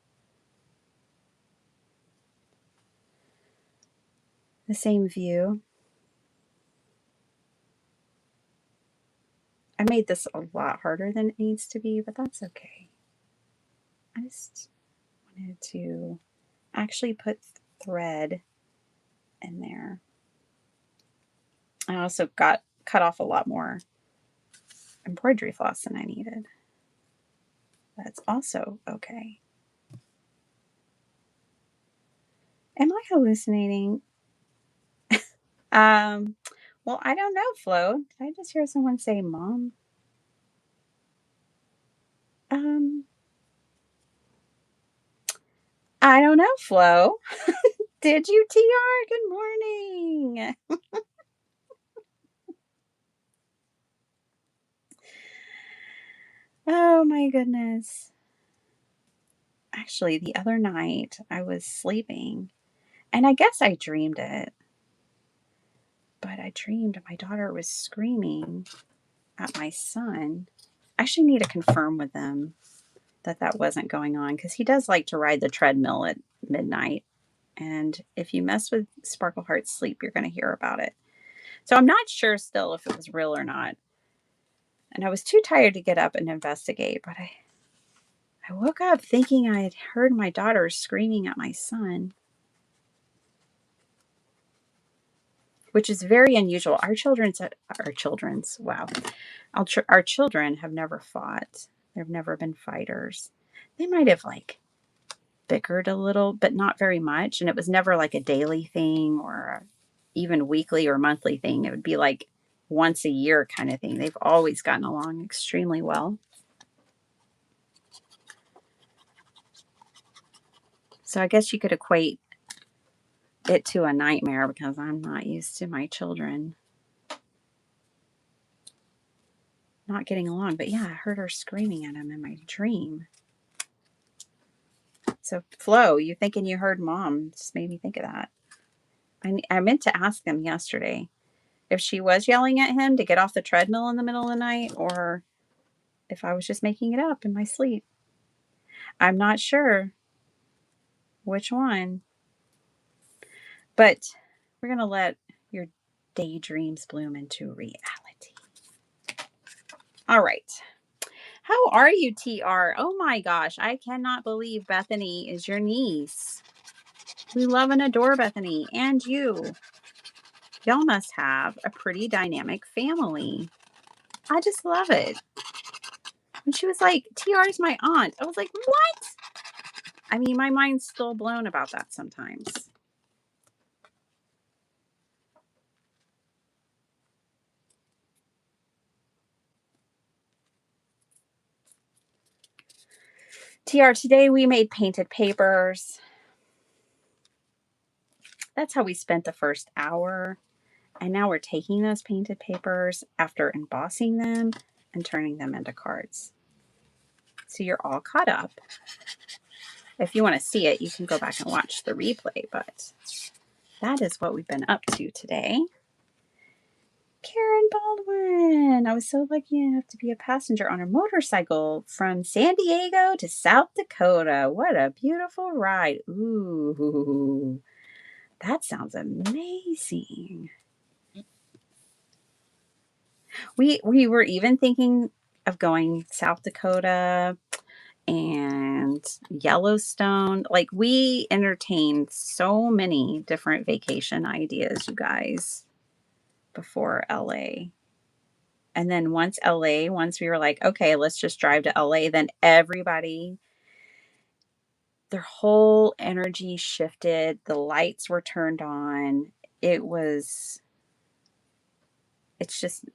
view. I made this a lot harder than it needs to be, but that's okay. I just wanted to actually put thread in there. I also cut off a lot more embroidery floss than I needed. That's also okay. Am I hallucinating? Well, I don't know, Flo. Did I just hear someone say mom? I don't know, Flo. Did you, TR? Good morning. Oh my goodness. Actually, the other night I was sleeping and I guess I dreamed it. But I dreamed my daughter was screaming at my son. I actually need to confirm with them that wasn't going on because he does like to ride the treadmill at midnight. And if you mess with Sparkle Heart's sleep, you're going to hear about it. So I'm not sure still if it was real or not. And I was too tired to get up and investigate, but I woke up thinking I had heard my daughter screaming at my son, which is very unusual. Our children have never fought. They've never been fighters. They might have like bickered a little, but not very much. And it was never like a daily thing or even weekly or monthly thing. It would be like once a year kind of thing. They've always gotten along extremely well. So I guess you could equate it to a nightmare because I'm not used to my children not getting along. But yeah, I heard her screaming at him in my dream. So Flo, you thinking you heard mom just made me think of that. I meant to ask them yesterday if she was yelling at him to get off the treadmill in the middle of the night or if I was just making it up in my sleep. I'm not sure which one, but we're going to let your daydreams bloom into reality. All right. How are you, TR? Oh my gosh, I cannot believe Bethany is your niece. We love and adore Bethany and you. Y'all must have a pretty dynamic family. I just love it. And she was like, TR is my aunt. I was like, what? I mean, my mind's still blown about that sometimes. TR, today we made painted papers. That's how we spent the first hour. And now we're taking those painted papers after embossing them and turning them into cards. So you're all caught up. If you want to see it, you can go back and watch the replay, but that is what we've been up to today. Karen Baldwin. I was so lucky enough to be a passenger on a motorcycle from San Diego to South Dakota. What a beautiful ride. Ooh, that sounds amazing. We were even thinking of going South Dakota and Yellowstone. Like, we entertained so many different vacation ideas, you guys, before LA. And then once we were like, okay, let's just drive to LA, then everybody, their whole energy shifted. The lights were turned on. It's just,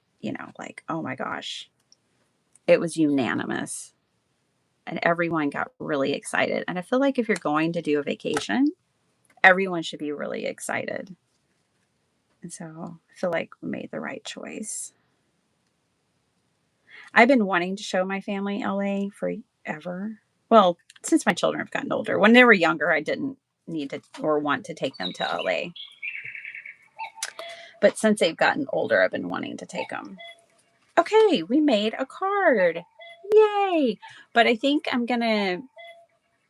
like, oh my gosh, it was unanimous. And everyone got really excited. And I feel like if you're going to do a vacation, everyone should be really excited. And so I feel like we made the right choice. I've been wanting to show my family LA forever. Well, since my children have gotten older. When they were younger, I didn't need to or want to take them to LA. But since they've gotten older, I've been wanting to take them. Okay, we made a card. Yay! But I think I'm going to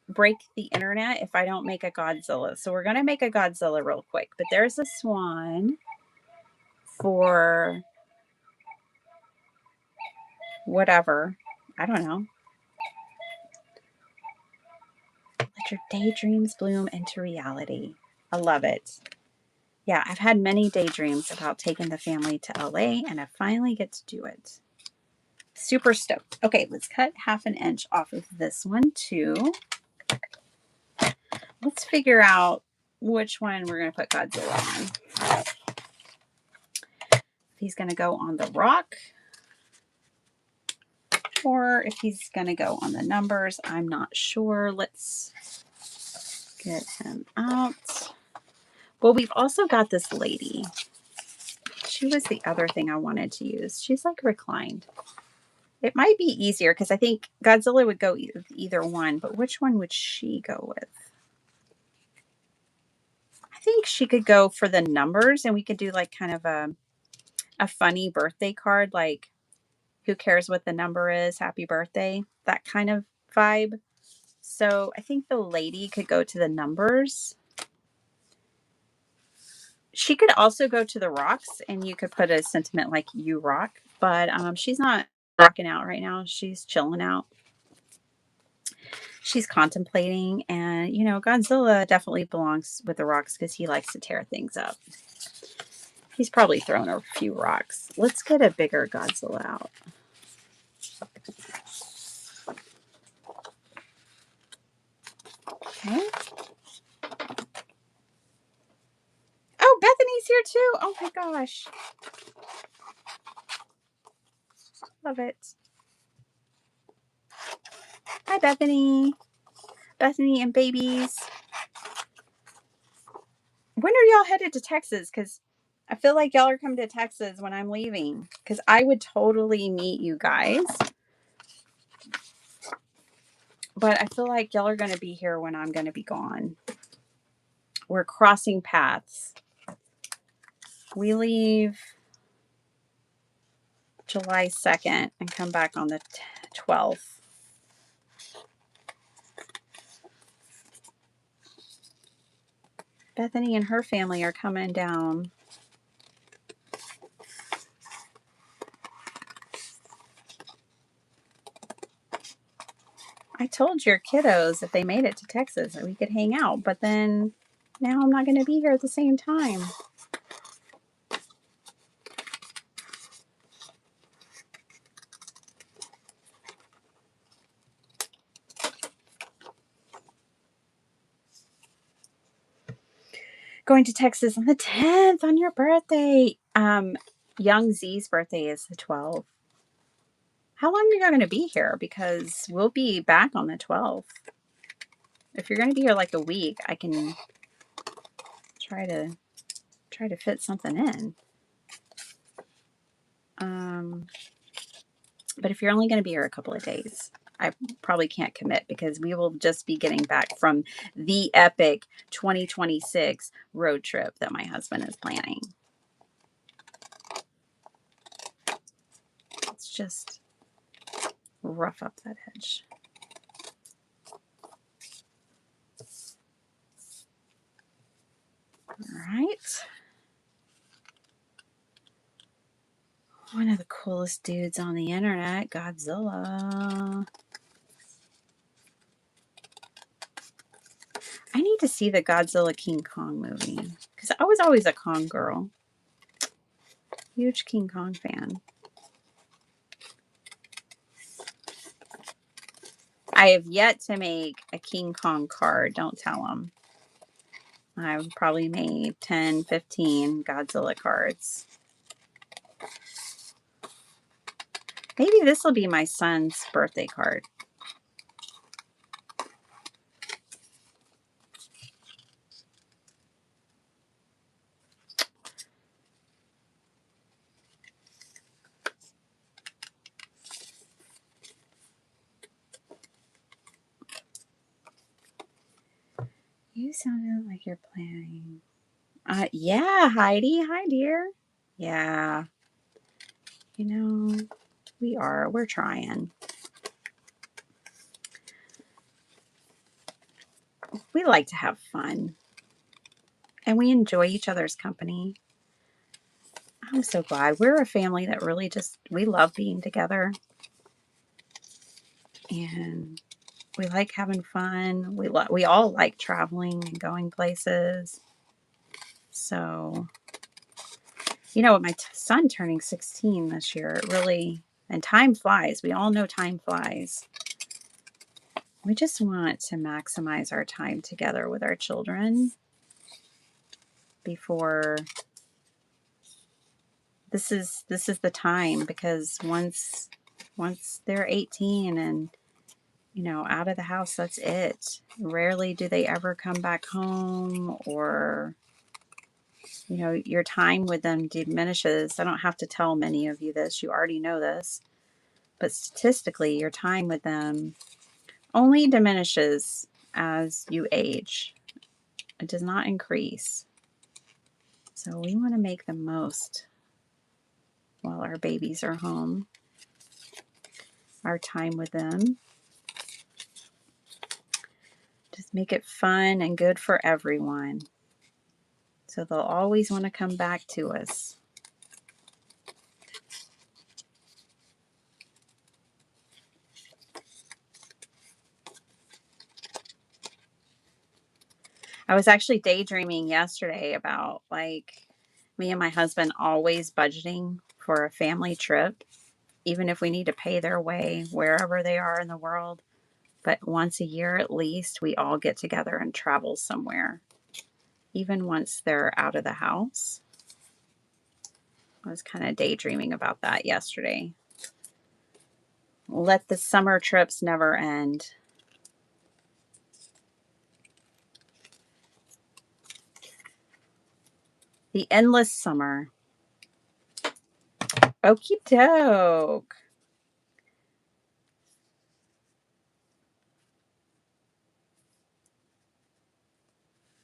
break the internet if I don't make a Godzilla. So we're going to make a Godzilla real quick. But there's a swan for whatever. I don't know. Let your daydreams bloom into reality. I love it. Yeah, I've had many daydreams about taking the family to LA, and I finally get to do it. Super stoked. Okay, let's cut 1/2 inch off of this one too. Let's figure out which one we're going to put Godzilla on. If he's going to go on the rock or if he's going to go on the numbers, I'm not sure. Let's get him out. Well, we've also got this lady. She was the other thing I wanted to use. She's like reclined. It might be easier because I think Godzilla would go either one, but which one would she go with? I think she could go for the numbers and we could do like kind of a funny birthday card, like who cares what the number is, happy birthday, that kind of vibe. So I think the lady could go to the numbers. She could also go to the rocks and you could put a sentiment like you rock, but she's not rocking out right now. She's chilling out. She's contemplating, and Godzilla definitely belongs with the rocks because he likes to tear things up. He's probably thrown a few rocks. Let's get a bigger Godzilla out. Okay. Oh, Bethany's here too. Oh my gosh. Love it. Hi, Bethany. Bethany and babies. When are y'all headed to Texas? Because I feel like y'all are coming to Texas when I'm leaving. Because I would totally meet you guys. But I feel like y'all are going to be here when I'm going to be gone. We're crossing paths. We leave July 2nd and come back on the 12th. Bethany and her family are coming down. I told your kiddos if they made it to Texas that we could hang out, but then now I'm not going to be here at the same time. Going to Texas on the 10th on your birthday. Young Z's birthday is the 12th. How long are you going to be here? Because we'll be back on the 12th. If you're going to be here like a week, I can try to fit something in. But if you're only going to be here a couple of days, I probably can't commit because we will just be getting back from the epic 2026 road trip that my husband is planning. Let's just rough up that edge. All right. One of the coolest dudes on the internet, Godzilla. I need to see the Godzilla King Kong movie because I was always a Kong girl. Huge King Kong fan. I have yet to make a King Kong card. Don't tell them. I've probably made 10, 15 Godzilla cards. Maybe this will be my son's birthday card. You sounded like you're planning. Yeah, Heidi. Hi, dear. Yeah. We are. We're trying. We like to have fun. And we enjoy each other's company. I'm so glad. We're a family that really we love being together. And we like having fun. We all like traveling and going places. So, with my son turning 16 this year, it really, and time flies. We all know time flies. We just want to maximize our time together with our children before this is the time, because once they're 18 and out of the house, that's it. Rarely do they ever come back home, or your time with them diminishes. I don't have to tell many of you this. You already know this. But statistically, your time with them only diminishes as you age. It does not increase. So we want to make the most while our babies are home, our time with them. Just make it fun and good for everyone. So they'll always want to come back to us. I was actually daydreaming yesterday about like me and my husband always budgeting for a family trip, even if we need to pay their way wherever they are in the world. But once a year at least, we all get together and travel somewhere, even once they're out of the house. I was kind of daydreaming about that yesterday. Let the summer trips never end. The endless summer. Okie doke.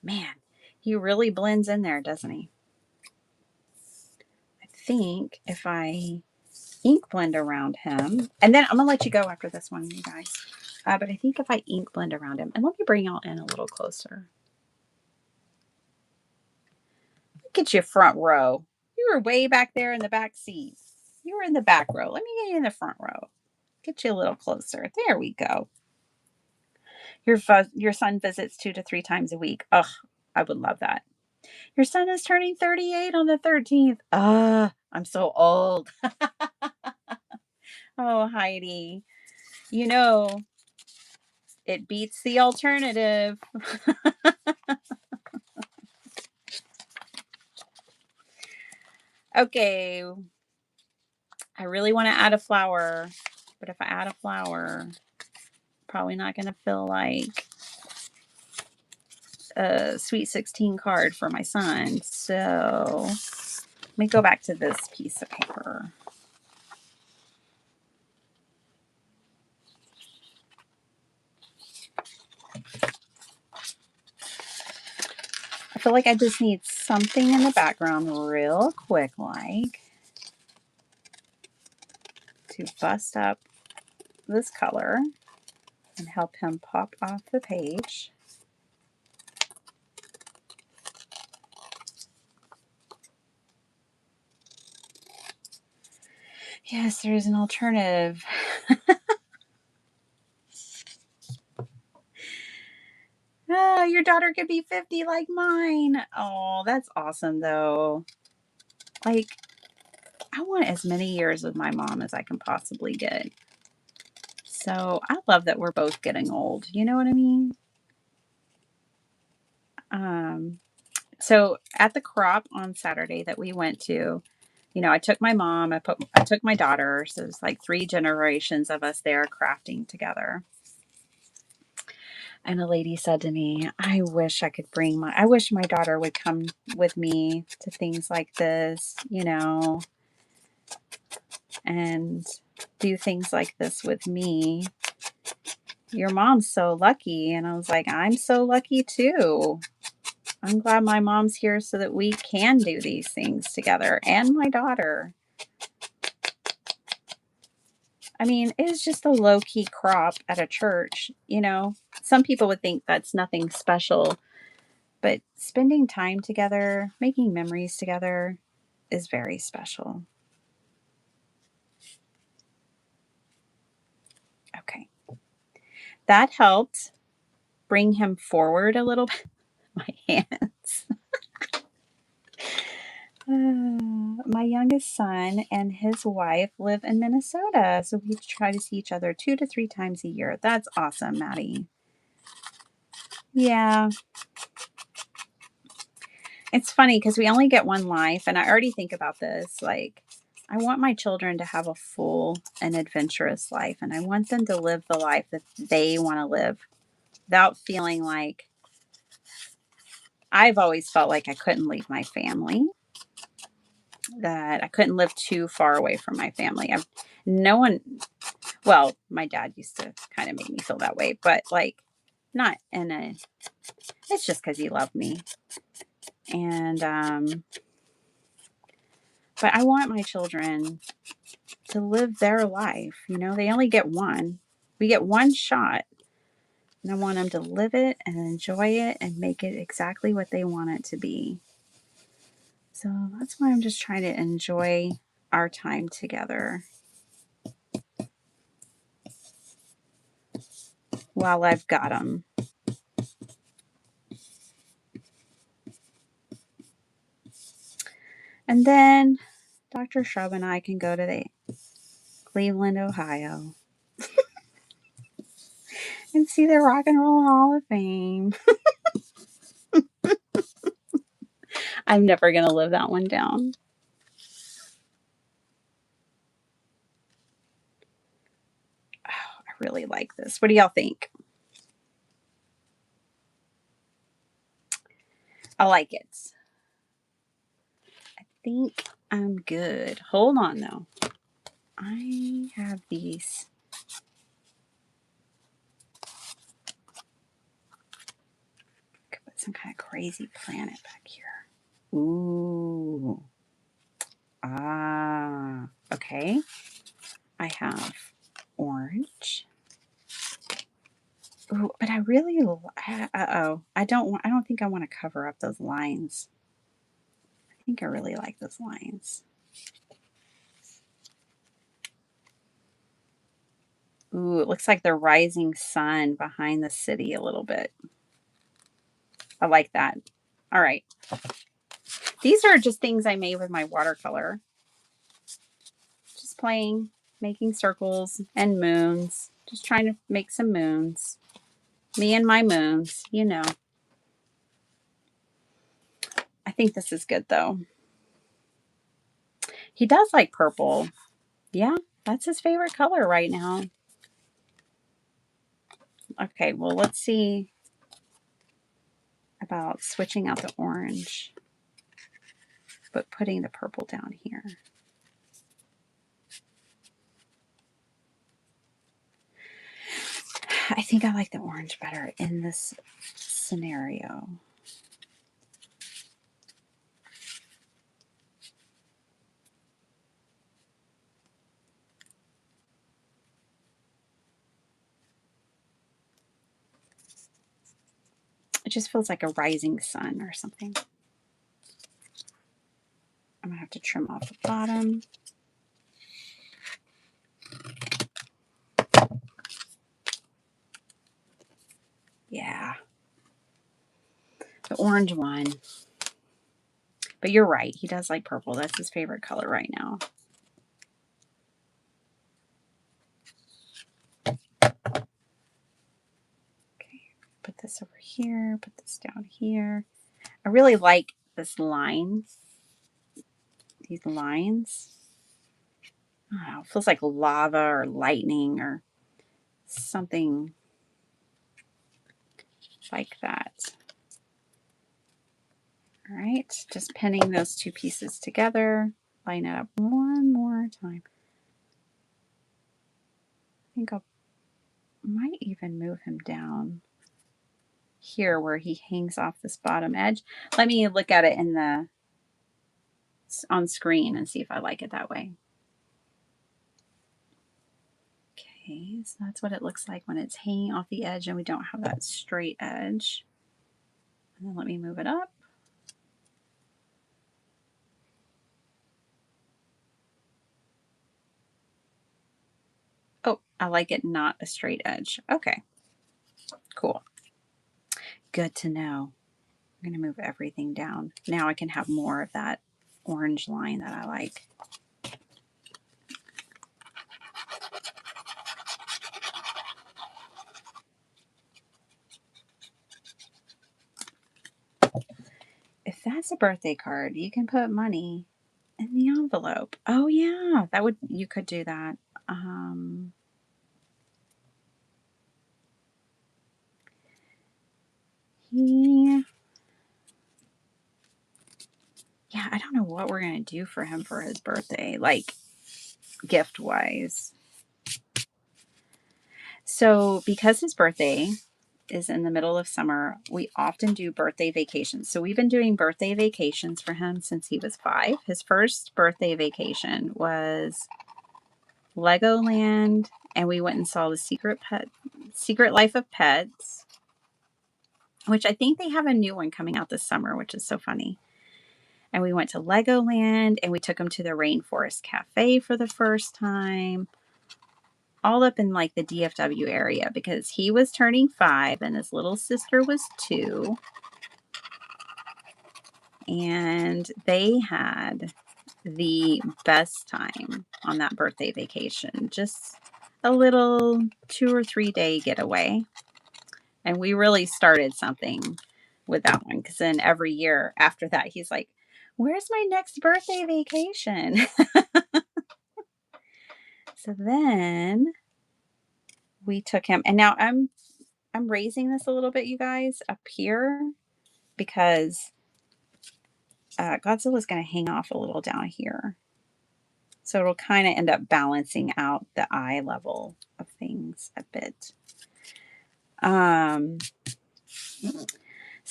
Man, he really blends in there, doesn't he? I think if I ink blend around him, and then I'm going to let you go after this one, you guys. But I think if I ink blend around him, and let me bring y'all in a little closer. Get you front row. You were way back there in the back seat. You were in the back row. Let me get you in the front row. Get you a little closer. There we go. Your son visits 2 to 3 times a week. Ugh, I would love that. Your son is turning 38 on the 13th. I'm so old. Oh, Heidi. You know, it beats the alternative. Okay. I really want to add a flower, but if I add a flower, probably not going to feel like a Sweet 16 card for my son. So let me go back to this piece of paper. I feel like I just need something in the background real quick, like to bust up this color and help him pop off the page. Yes, there is an alternative. Your daughter could be 50 like mine. Oh, that's awesome, though. Like, I want as many years with my mom as I can possibly get. So I love that we're both getting old. You know what I mean? So at the crop on Saturday that we went to, I took my mom, I took my daughter. So it's like 3 generations of us there crafting together. And a lady said to me, I wish I wish my daughter would come with me to things like this, and do things like this with me. Your mom's so lucky. And I was like, I'm so lucky too. I'm glad my mom's here so that we can do these things together, and my daughter. I mean, it's just a low key crop at a church. Some people would think that's nothing special, but spending time together, making memories together is very special. Okay. That helped bring him forward a little bit. My hands. My youngest son and his wife live in Minnesota, so we try to see each other 2 to 3 times a year. That's awesome, Maddie. Yeah. It's funny because we only get one life, and I already think about this. Like, I want my children to have a full and adventurous life, and I want them to live the life that they want to live without feeling like I've always felt like I couldn't leave my family, that I couldn't live too far away from my family. Well, my dad used to kind of make me feel that way, but like not in a, it's just because he loved me. And, but I want my children to live their life. They only get one. We get one shot. And I want them to live it and enjoy it and make it exactly what they want it to be. So that's why I'm just trying to enjoy our time together while I've got them. And then Dr. Shrub and I can go to the Cleveland, Ohio and see the Rock and Roll Hall of Fame. I'm never going to live that one down. Oh, I really like this. What do y'all think? I like it. I think I'm good. Hold on, though. I have these. Could put some kind of crazy planet back here. Ooh. Ah. Okay. I have orange. Ooh, but I really. Uh-oh. I don't think I want to cover up those lines. I think I really like those lines. Ooh, it looks like the rising sun behind the city a little bit. I like that. All right. These are just things I made with my watercolor. Just playing, making circles and moons. Just trying to make some moons. Me and my moons, you know. I think this is good though. He does like purple. Yeah, that's his favorite color right now. Okay, well, let's see about switching out the orange, but putting the purple down here. I think I like the orange better in this scenario. It just feels like a rising sun or something. I'm gonna have to trim off the bottom. Yeah. The orange one. But you're right. He does like purple. That's his favorite color right now. Okay. Put this over here. Put this down here. I really like this line. These lines. I don't know. It feels like lava or lightning or something like that. All right. Just pinning those two pieces together. Line it up one more time. I think I might even move him down here where he hangs off this bottom edge. Let me look at it on screen and see if I like it that way. Okay, so that's what it looks like when it's hanging off the edge and we don't have that straight edge. And then let me move it up. Oh, I like it not a straight edge. Okay, cool. Good to know. I'm going to move everything down. Now I can have more of that orange line that I like. If that's a birthday card, you can put money in the envelope. Oh yeah, you could do that. Yeah, I don't know what we're gonna do for him for his birthday, like gift wise. So because his birthday is in the middle of summer, we often do birthday vacations. So we've been doing birthday vacations for him since he was 5. His first birthday vacation was Legoland, and we went and saw the Secret Life of Pets, which I think they have a new one coming out this summer, which is so funny. And we went to Legoland, and we took him to the Rainforest Cafe for the first time, all up in like the DFW area because he was turning 5 and his little sister was 2. And they had the best time on that birthday vacation. Just a little 2 or 3 day getaway. And we really started something with that one because then every year after that, he's like, "Where's my next birthday vacation?" So then we took him, and now I'm raising this a little bit, you guys, up here because Godzilla's going to hang off a little down here. So it'll kind of end up balancing out the eye level of things a bit. So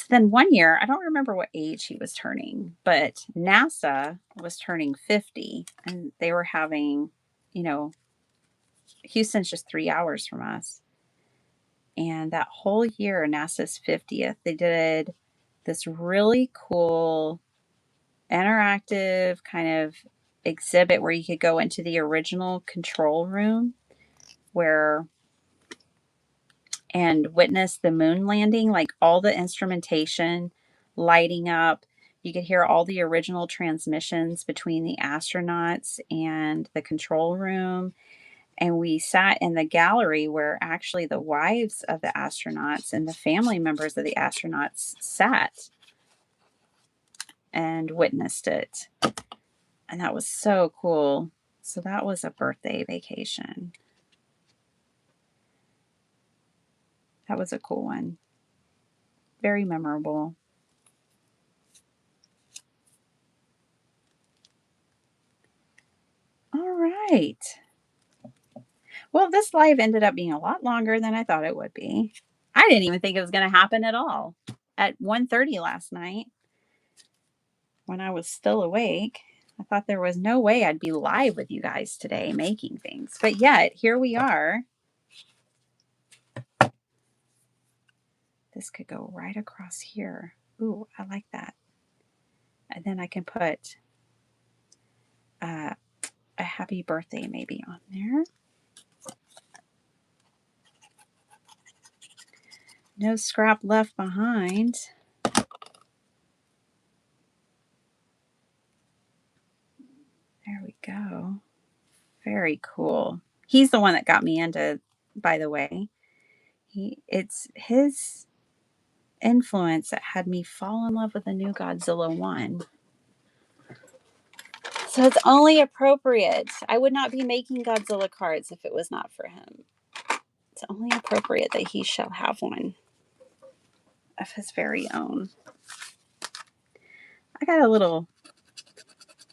then one year, I don't remember what age he was turning, but NASA was turning 50 and they were having, you know, Houston's just 3 hours from us. And that whole year, NASA's 50th, they did this really cool interactive kind of exhibit where you could go into the original control room and witness the moon landing, like all the instrumentation lighting up. You could hear all the original transmissions between the astronauts and the control room. And we sat in the gallery where actually the wives of the astronauts and the family members of the astronauts sat and witnessed it. And that was so cool. So that was a birthday vacation. That was a cool one. Very memorable. All right. Well, this live ended up being a lot longer than I thought it would be. I didn't even think it was going to happen at all. At 1:30 last night, when I was still awake, I thought there was no way I'd be live with you guys today making things. But yet, here we are. This could go right across here. Ooh, I like that. And then I can put a happy birthday maybe on there. No scrap left behind. There we go. Very cool. He's the one that got me into, by the way. It's his influence that had me fall in love with the new Godzilla 1. So it's only appropriate. I would not be making Godzilla cards if it was not for him. It's only appropriate that he shall have one of his very own. I got a little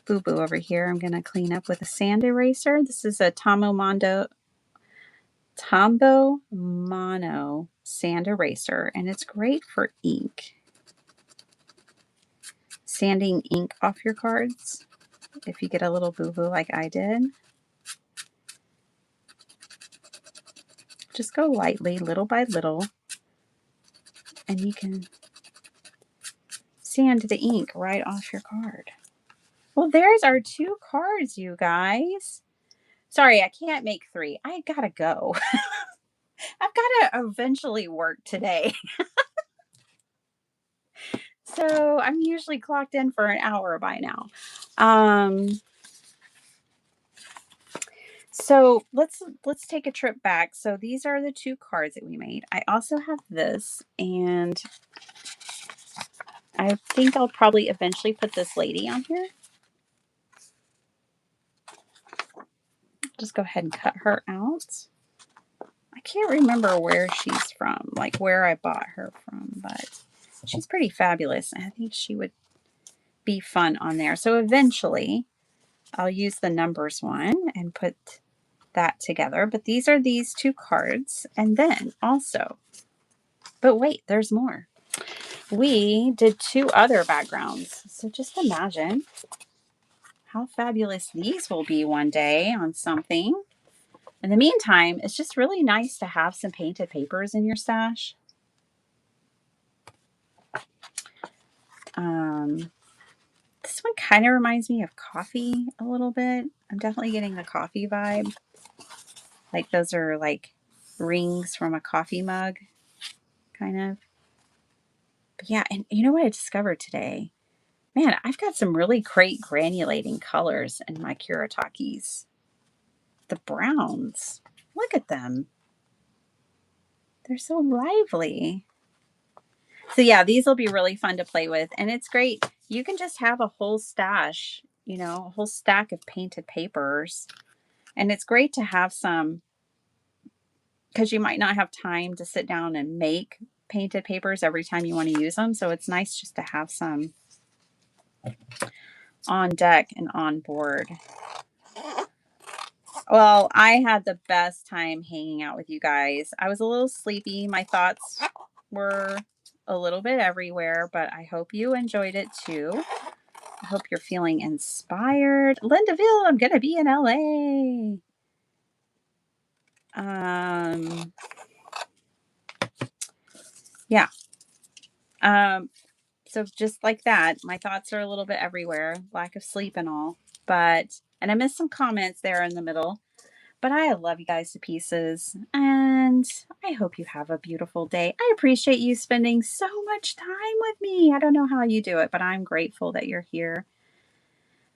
boo-boo over here I'm going to clean up with a sand eraser. This is a Tombow Mono sand eraser, and it's great for ink. Sanding ink off your cards if you get a little boo-boo like I did. Just go lightly, little by little, and you can sand the ink right off your card. Well, there's our 2 cards, you guys. Sorry, I can't make 3. I gotta go. I've got to eventually work today. So I'm usually clocked in for an hour by now. So let's take a trip back. So these are the 2 cards that we made. I also have this, and I think I'll probably eventually put this lady on here. Just go ahead and cut her out. I can't remember where she's from, like where I bought her from, but she's pretty fabulous. And I think she would be fun on there. So eventually I'll use the numbers one and put that together. But these are these 2 cards. And then also, but wait, there's more. We did 2 other backgrounds. So just imagine how fabulous these will be one day on something. In the meantime, it's just really nice to have some painted papers in your stash. This one kind of reminds me of coffee a little bit. I'm definitely getting the coffee vibe. Like those are like rings from a coffee mug, kind of. But yeah, and you know what I discovered today? Man, I've got some really great granulating colors in my Kuratakis. The browns. Look at them. They're so lively. So yeah, these will be really fun to play with. And it's great. You can just have a whole stash, a whole stack of painted papers. And it's great to have some because you might not have time to sit down and make painted papers every time you want to use them. So it's nice just to have some on deck and on board. Well, I had the best time hanging out with you guys. I was a little sleepy. My thoughts were a little bit everywhere, but I hope you enjoyed it too. I hope you're feeling inspired. Lindaville, I'm going to be in LA. Yeah. So just like that, my thoughts are a little bit everywhere, lack of sleep and all. And I missed some comments there in the middle. But I love you guys to pieces, and I hope you have a beautiful day. I appreciate you spending so much time with me. I don't know how you do it, but I'm grateful that you're here.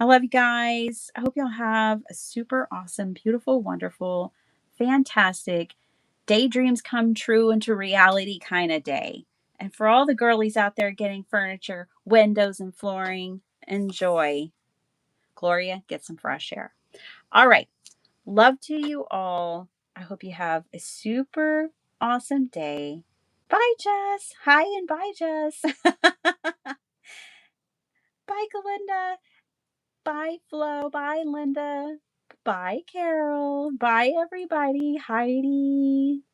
I love you guys. I hope y'all have a super awesome, beautiful, wonderful, fantastic daydreams come true into reality kind of day. And for all the girlies out there getting furniture, windows, and flooring, enjoy. Gloria, get some fresh air. All right. Love to you all. I hope you have a super awesome day. Bye, Jess. Hi, and bye, Jess. Bye, Galinda. Bye, Flo. Bye, Linda. Bye, Carol. Bye, everybody. Heidi.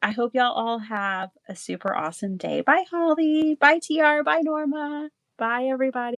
I hope y'all all have a super awesome day. Bye, Holly. Bye, TR. Bye, Norma. Bye, everybody.